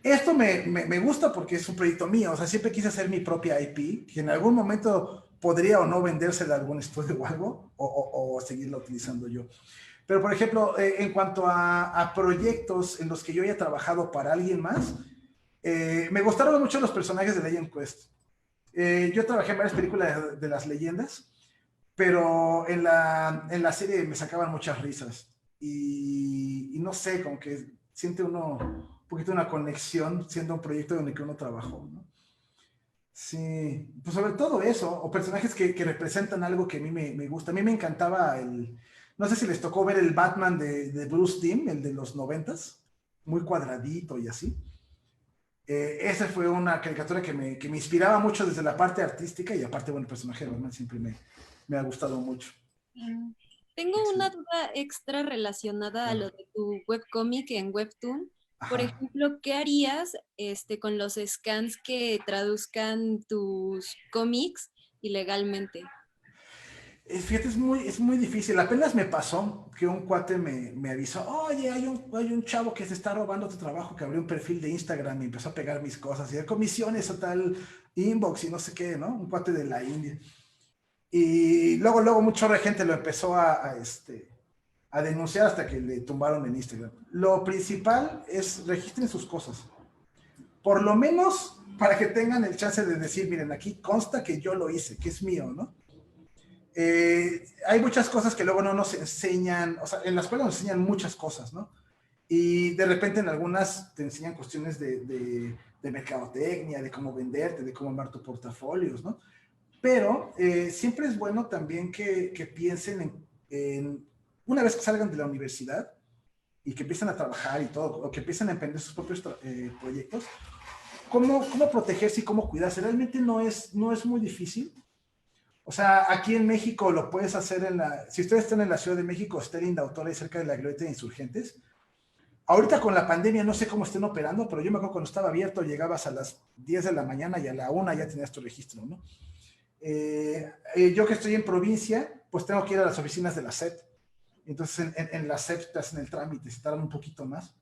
Speaker 3: Esto me gusta porque es un proyecto mío, o sea, siempre quise hacer mi propia IP, que en algún momento podría o no venderse de algún estudio o algo, o seguirla utilizando yo. Pero, por ejemplo, en cuanto a proyectos en los que yo haya trabajado para alguien más, me gustaron mucho los personajes de Legend Quest. Yo trabajé en varias películas de las leyendas, pero en la serie me sacaban muchas risas. Y no sé, como que siente uno un poquito una conexión siendo un proyecto en el que uno trabajó, ¿no? Sí, pues sobre todo eso, o personajes que representan algo que a mí me gusta. A mí me encantaba no sé si les tocó ver el Batman de Bruce Timm, el de los 90s, muy cuadradito y así. Esa fue una caricatura que me inspiraba mucho desde la parte artística, y aparte, bueno, el personaje de Batman siempre me ha gustado mucho.
Speaker 7: Tengo una duda extra relacionada a lo de tu webcómic en Webtoon. Por
Speaker 3: Ajá.
Speaker 7: ejemplo, ¿qué harías con los scans que traduzcan tus cómics ilegalmente?
Speaker 3: Fíjate, es muy difícil. Apenas me pasó que un cuate me avisó, oye, hay un chavo que se está robando tu trabajo, que abrió un perfil de Instagram y empezó a pegar mis cosas, y de comisiones a tal inbox y no sé qué, ¿no? Un cuate de la India. Y luego mucha gente lo empezó a denunciar hasta que le tumbaron en Instagram. Lo principal es registren sus cosas. Por lo menos para que tengan el chance de decir, miren, aquí consta que yo lo hice, que es mío, ¿no? Hay muchas cosas que luego no nos enseñan, o sea, en la escuela nos enseñan muchas cosas, ¿no? Y de repente en algunas te enseñan cuestiones de mercadotecnia, de cómo venderte, de cómo armar tu portafolios, ¿no? Pero siempre es bueno también que piensen una vez que salgan de la universidad y que empiecen a trabajar y todo, o que empiecen a emprender sus propios proyectos, cómo protegerse y cómo cuidarse. Realmente no es muy difícil. O sea, aquí en México lo puedes hacer si ustedes están en la Ciudad de México, está el Indautor ahí cerca de la Glorieta de Insurgentes. Ahorita con la pandemia no sé cómo estén operando, pero yo me acuerdo cuando estaba abierto, llegabas a las 10 de la mañana y a la 1 ya tenías tu registro, ¿no? Yo que estoy en provincia, pues tengo que ir a las oficinas de la SEP. Entonces en la SEP te hacen el trámite, se tardan un poquito más,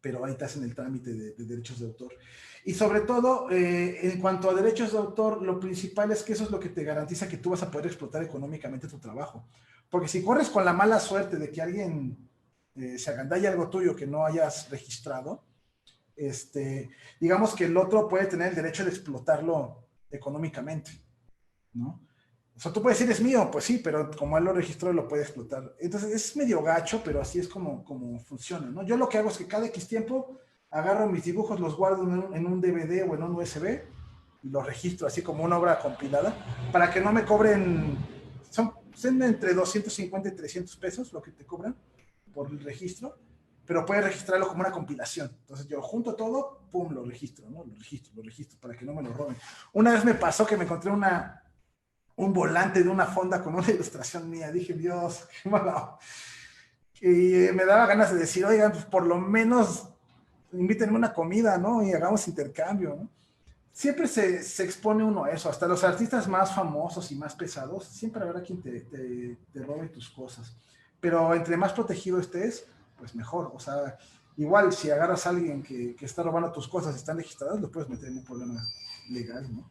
Speaker 3: pero ahí te hacen el trámite de derechos de autor. Y sobre todo, en cuanto a derechos de autor, lo principal es que eso es lo que te garantiza que tú vas a poder explotar económicamente tu trabajo. Porque si corres con la mala suerte de que alguien se agandalle algo tuyo que no hayas registrado, digamos que el otro puede tener el derecho de explotarlo económicamente, ¿no? O sea, tú puedes decir, es mío, pues sí, pero como él lo registró, lo puede explotar. Entonces, es medio gacho, pero así es como funciona, ¿no? Yo lo que hago es que cada X tiempo agarro mis dibujos, los guardo en un DVD o en un USB y los registro así como una obra compilada para que no me cobren, son entre 250 y 300 pesos lo que te cobran por el registro, pero puedes registrarlo como una compilación. Entonces yo junto todo, pum, lo registro, ¿no? Lo registro para que no me lo roben. Una vez me pasó que me encontré un volante de una fonda con una ilustración mía. Dije, Dios, qué malo. Y me daba ganas de decir, oigan, pues por lo menos invítenme una comida, ¿no? Y hagamos intercambio, ¿no? Siempre se expone uno a eso. Hasta los artistas más famosos y más pesados, siempre habrá quien te robe tus cosas. Pero entre más protegido estés, pues mejor. O sea, igual si agarras a alguien que está robando tus cosas y están registradas, lo puedes meter en un problema legal, ¿no?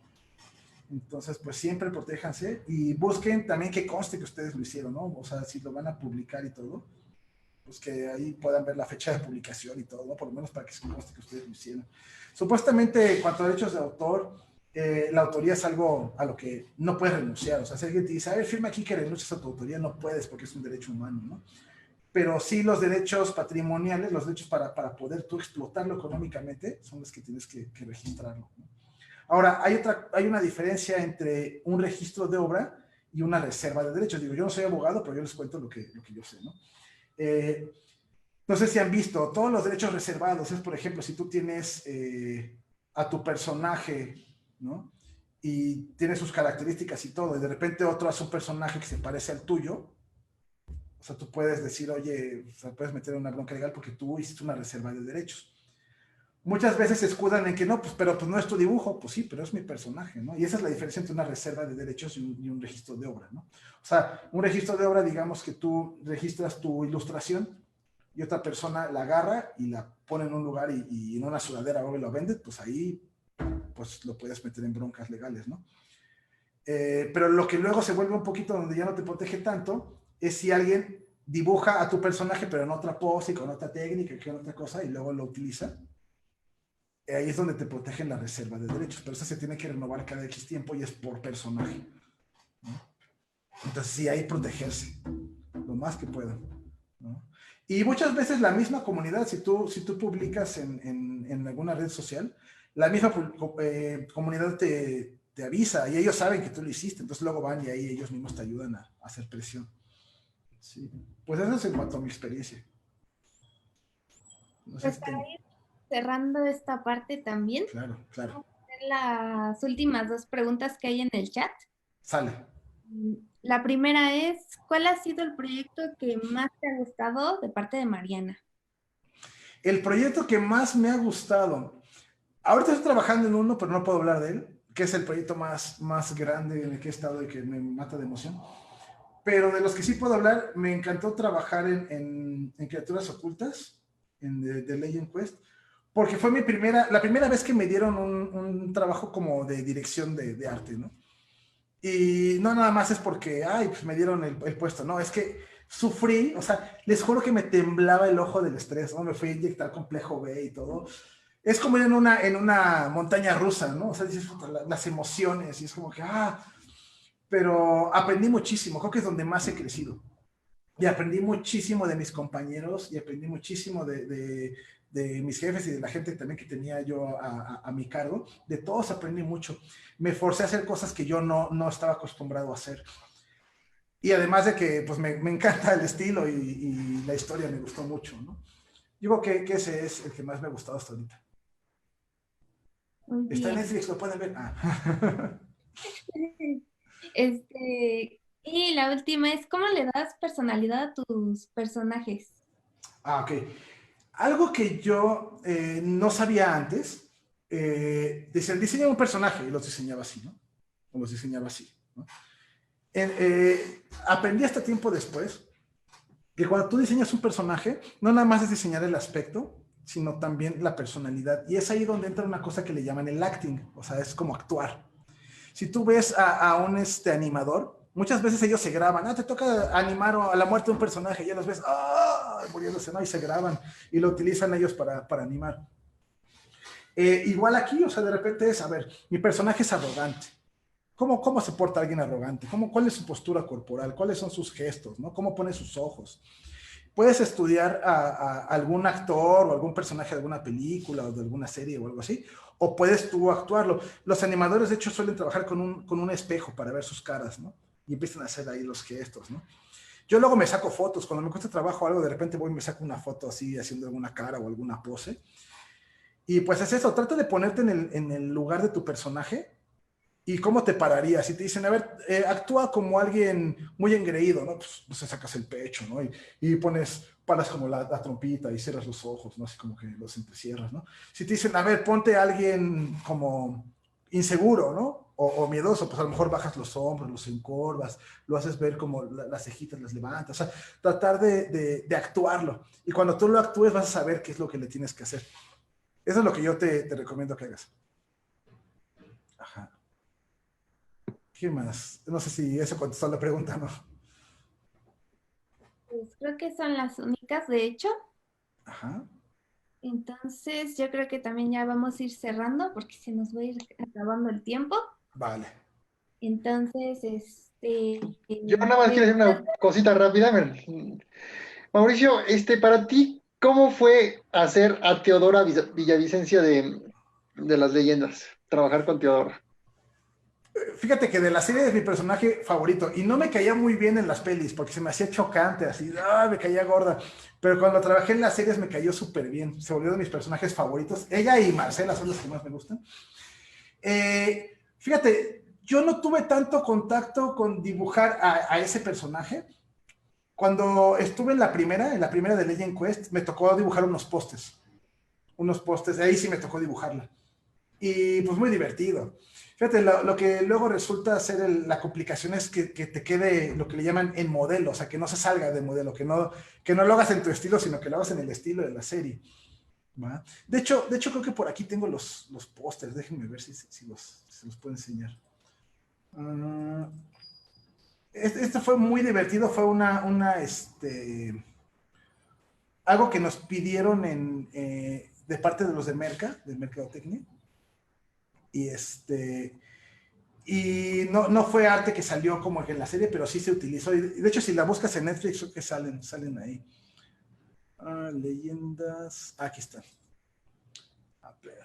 Speaker 3: Entonces, pues siempre protéjanse y busquen también que conste que ustedes lo hicieron, ¿no? O sea, si lo van a publicar y todo, pues que ahí puedan ver la fecha de publicación y todo, ¿no? Por lo menos para que se conste que ustedes lo hicieron. Supuestamente, en cuanto a derechos de autor, la autoría es algo a lo que no puedes renunciar. O sea, si alguien te dice, a ver, firma aquí que renuncias a tu autoría, no puedes porque es un derecho humano, ¿no? Pero sí los derechos patrimoniales, los derechos para poder tú explotarlo económicamente, son los que tienes que registrarlo, ¿no? Ahora, hay una diferencia entre un registro de obra y una reserva de derechos. Digo, yo no soy abogado, pero yo les cuento lo que yo sé, ¿no? No sé si han visto, todos los derechos reservados es, por ejemplo, si tú tienes a tu personaje, ¿no? Y tiene sus características y todo, y de repente otro hace un personaje que se parece al tuyo, o sea, tú puedes decir, oye, o sea, puedes meter una bronca legal porque tú hiciste una reserva de derechos. Muchas veces se escudan en que no, pues, pero pues no es tu dibujo, pues sí, pero es mi personaje, ¿no? Y esa es la diferencia entre una reserva de derechos y un registro de obra, ¿no? O sea, un registro de obra, digamos que tú registras tu ilustración y otra persona la agarra y la pone en un lugar y en una sudadera o lo vende, pues ahí pues lo puedes meter en broncas legales, ¿no? Pero lo que luego se vuelve un poquito donde ya no te protege tanto es si alguien dibuja a tu personaje pero en otra pose, con otra técnica, con otra cosa y luego lo utiliza. Ahí es donde te protegen la reserva de derechos, pero eso se tiene que renovar cada X tiempo y es por personaje, ¿no? Entonces sí, hay que protegerse lo más que puedan, ¿no? Y muchas veces la misma comunidad, si tú publicas en alguna red social, la misma comunidad te avisa y ellos saben que tú lo hiciste, entonces luego van y ahí ellos mismos te ayudan a hacer presión. Sí. Pues eso es en cuanto a mi experiencia. No sé
Speaker 2: Pues
Speaker 3: si
Speaker 2: para
Speaker 3: tengo...
Speaker 2: ir cerrando esta parte también,
Speaker 3: Claro.
Speaker 2: vamos a hacer las últimas dos preguntas que hay en el chat.
Speaker 3: Sale.
Speaker 2: La primera es, ¿cuál ha sido el proyecto que más te ha gustado de parte de Mariana?
Speaker 3: El proyecto que más me ha gustado, ahorita estoy trabajando en uno, pero no puedo hablar de él, que es el proyecto más grande en el que he estado y que me mata de emoción. Pero de los que sí puedo hablar, me encantó trabajar en Criaturas Ocultas, en The Legend Quest, porque fue la primera vez que me dieron un trabajo como de dirección de arte, ¿no? Y no nada más es porque, pues me dieron el puesto, no, es que sufrí, o sea, les juro que me temblaba el ojo del estrés, ¿no? Me fui a inyectar complejo B y todo. Es como ir en una montaña rusa, ¿no? O sea, dices, las emociones, y es como que, pero aprendí muchísimo, creo que es donde más he crecido. Y aprendí muchísimo de mis compañeros, y aprendí muchísimo de mis jefes y de la gente también que tenía yo a mi cargo. De todos aprendí mucho. Me forcé a hacer cosas que yo no estaba acostumbrado a hacer. Y además de que pues me encanta el estilo y la historia me gustó mucho, ¿no? Yo creo que ese es el que más me ha gustado hasta ahorita. Está en Netflix, lo pueden ver.
Speaker 2: Y la última es, ¿cómo le das personalidad a tus personajes?
Speaker 3: Ok. Algo que yo no sabía antes, diseñaba un personaje y los diseñaba así, ¿no? O los diseñaba así, ¿no? Aprendí hasta tiempo después que cuando tú diseñas un personaje, no nada más es diseñar el aspecto, sino también la personalidad. Y es ahí donde entra una cosa que le llaman el acting, o sea, es como actuar. Si tú ves a un animador, muchas veces ellos se graban, te toca animar a la muerte de un personaje, y ya los ves, muriéndose, ¿no? Y se graban, y lo utilizan ellos para animar. Igual aquí, o sea, de repente es, a ver, mi personaje es arrogante. ¿Cómo se porta alguien arrogante? ¿Cuál es su postura corporal? ¿Cuáles son sus gestos? ¿No? ¿Cómo pone sus ojos? Puedes estudiar a algún actor o algún personaje de alguna película o de alguna serie o algo así, o puedes tú actuarlo. Los animadores, de hecho, suelen trabajar con un espejo para ver sus caras, ¿no? Y empiezan a hacer ahí los gestos, ¿no? Yo luego me saco fotos. Cuando me cuesta trabajo algo, de repente voy y me saco una foto así, haciendo alguna cara o alguna pose. Y pues es eso, trata de ponerte en el lugar de tu personaje. ¿Y cómo te pararías? Si te dicen, a ver, actúa como alguien muy engreído, ¿no? Pues sacas el pecho, ¿no? Y paras como la trompita y cierras los ojos, ¿no? Así como que los entrecierras, ¿no? Si te dicen, a ver, ponte a alguien como inseguro, ¿no? O miedoso, pues a lo mejor bajas los hombros, los encorvas, lo haces ver como las cejitas las levantas, o sea, tratar de actuarlo. Y cuando tú lo actúes vas a saber qué es lo que le tienes que hacer. Eso es lo que yo te recomiendo que hagas. Ajá. ¿Qué más? No sé si eso contestó la pregunta, ¿no?
Speaker 2: Pues creo que son las únicas, de hecho.
Speaker 3: Ajá.
Speaker 2: Entonces, yo creo que también ya vamos a ir cerrando porque se nos va a ir acabando el tiempo.
Speaker 3: Vale.
Speaker 2: Entonces,
Speaker 6: Yo nada más quiero decir una cosita rápida. Mauricio, para ti, ¿cómo fue hacer a Teodora Villavicencia de las leyendas? Trabajar con Teodora.
Speaker 3: Fíjate que de la serie es mi personaje favorito y no me caía muy bien en las pelis porque se me hacía chocante, así, me caía gorda. Pero cuando trabajé en las series me cayó súper bien. Se volvió de mis personajes favoritos. Ella y Marcela son los que más me gustan. Fíjate, yo no tuve tanto contacto con dibujar a ese personaje. Cuando estuve en la primera de Legend Quest, me tocó dibujar unos pósters. Ahí sí me tocó dibujarla. Y pues muy divertido. Fíjate, lo que luego resulta ser la complicación es que te quede lo que le llaman en modelo, o sea, que no se salga de modelo, que no lo hagas en tu estilo, sino que lo hagas en el estilo de la serie. ¿Va? De hecho, creo que por aquí tengo los pósters, déjenme ver si los puedo enseñar. Este fue muy divertido, fue algo que nos pidieron de parte de los de Mercadotecnia. Y no fue arte que salió como en la serie, pero sí se utilizó. Y de hecho, si la buscas en Netflix, creo que salen ahí. Leyendas. Aquí están. A ver.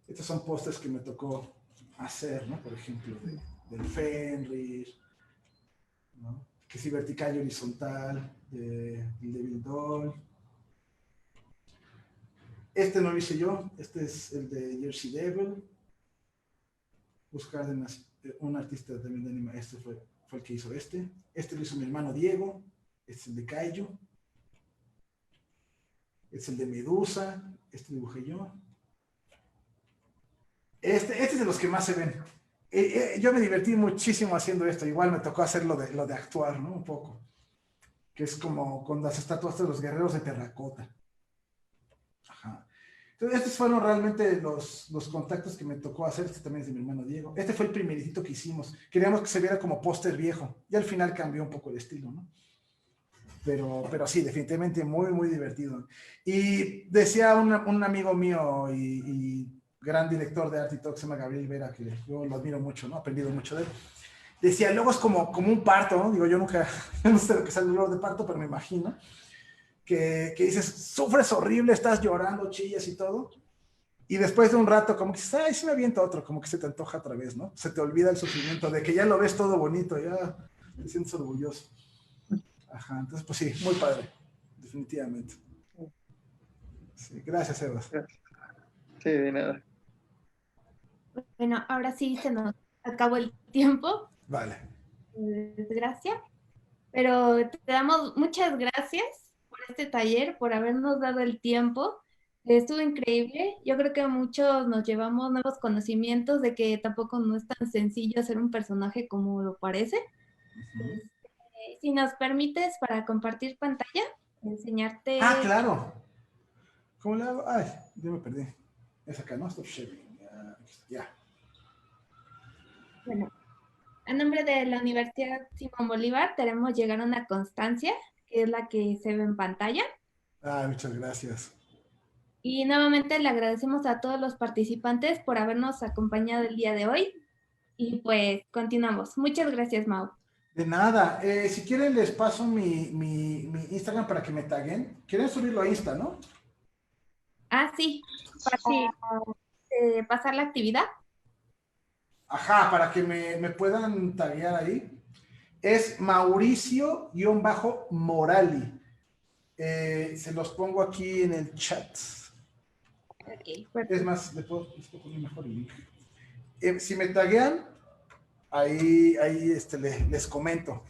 Speaker 3: Estos son pósters que me tocó hacer, ¿no? Por ejemplo, del Fenrir, ¿no? Que sí, vertical y horizontal, del Devil Doll. Este no lo hice yo, este es el de Jersey Devil. Buscar un artista también de anime, este fue el que hizo este. Este lo hizo mi hermano Diego, este es el de Kaiju. Este es el de Medusa, este dibujé yo. Este es de los que más se ven. Yo me divertí muchísimo haciendo esto, igual me tocó hacer lo de actuar, ¿no? Un poco. Que es como con las estatuas de los guerreros de terracota. Ajá. Entonces, estos fueron realmente los contactos que me tocó hacer. Este también es de mi hermano Diego. Este fue el primeritito que hicimos. Queríamos que se viera como póster viejo. Y al final cambió un poco el estilo, ¿no? Pero sí, definitivamente muy, muy divertido. Y decía un amigo mío y gran director de arte y todo, que se llama Gabriel Vera, que yo lo admiro mucho, ¿no? He aprendido mucho de él. Decía, luego es como un parto, ¿no? Digo, yo nunca, no sé lo que es el dolor de parto, pero me imagino. Que dices, sufres horrible, estás llorando, chillas y todo, y después de un rato como que dices, ay, sí me aviento otro, como que se te antoja otra vez, ¿no? Se te olvida el sufrimiento de que ya lo ves todo bonito, ya te sientes orgulloso. Ajá, entonces pues sí, muy padre, definitivamente. Sí, gracias, Sebas.
Speaker 6: Sí, de nada.
Speaker 2: Bueno, ahora sí se nos acabó el tiempo.
Speaker 3: Vale.
Speaker 2: Desgracia. Pero te damos muchas gracias por este taller, por habernos dado el tiempo. Estuvo increíble. Yo creo que muchos nos llevamos nuevos conocimientos de que tampoco no es tan sencillo hacer un personaje como lo parece. Si nos permites para compartir pantalla, enseñarte.
Speaker 3: Ah, claro. ¿Cómo le hago? Ay, yo me perdí. Es acá, ¿no? Stop sharing. Ya.
Speaker 2: Bueno, a nombre de la Universidad Simón Bolívar, tenemos llegar a una constancia, que es la que se ve en pantalla.
Speaker 3: Ah, muchas gracias.
Speaker 2: Y nuevamente le agradecemos a todos los participantes por habernos acompañado el día de hoy. Y pues continuamos. Muchas gracias, Mau.
Speaker 3: De nada. Si quieren les paso mi Instagram para que me taguen. Quieren subirlo a Insta, ¿no?
Speaker 2: Ah, sí, para
Speaker 5: Sí,
Speaker 2: pasar la actividad.
Speaker 3: Ajá, para que me puedan taguear ahí. Es Mauricio-Morali. Se los pongo aquí en el chat.
Speaker 2: Ok,
Speaker 3: Es
Speaker 2: perfecto.
Speaker 3: más, les puedo poner mejor el link. Si me taguean, ahí les comento.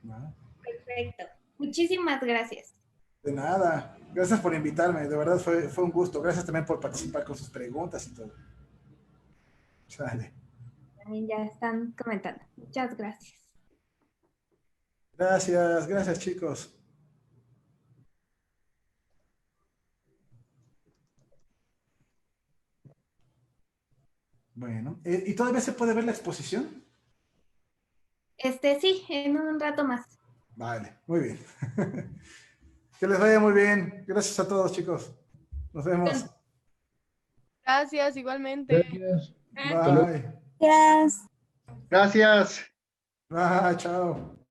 Speaker 3: ¿Va?
Speaker 2: Perfecto. Muchísimas gracias.
Speaker 3: De nada. Gracias por invitarme. De verdad fue un gusto. Gracias también por participar con sus preguntas y todo. Sale.
Speaker 2: También ya están comentando. Muchas gracias.
Speaker 3: Gracias chicos. Bueno, ¿y todavía se puede ver la exposición?
Speaker 2: Sí, en un rato más.
Speaker 3: Vale, muy bien. Que les vaya muy bien. Gracias a todos, chicos. Nos vemos.
Speaker 5: gracias igualmente.
Speaker 8: Gracias.
Speaker 3: Bye.
Speaker 1: Gracias.
Speaker 6: Gracias.
Speaker 3: Bye, chao.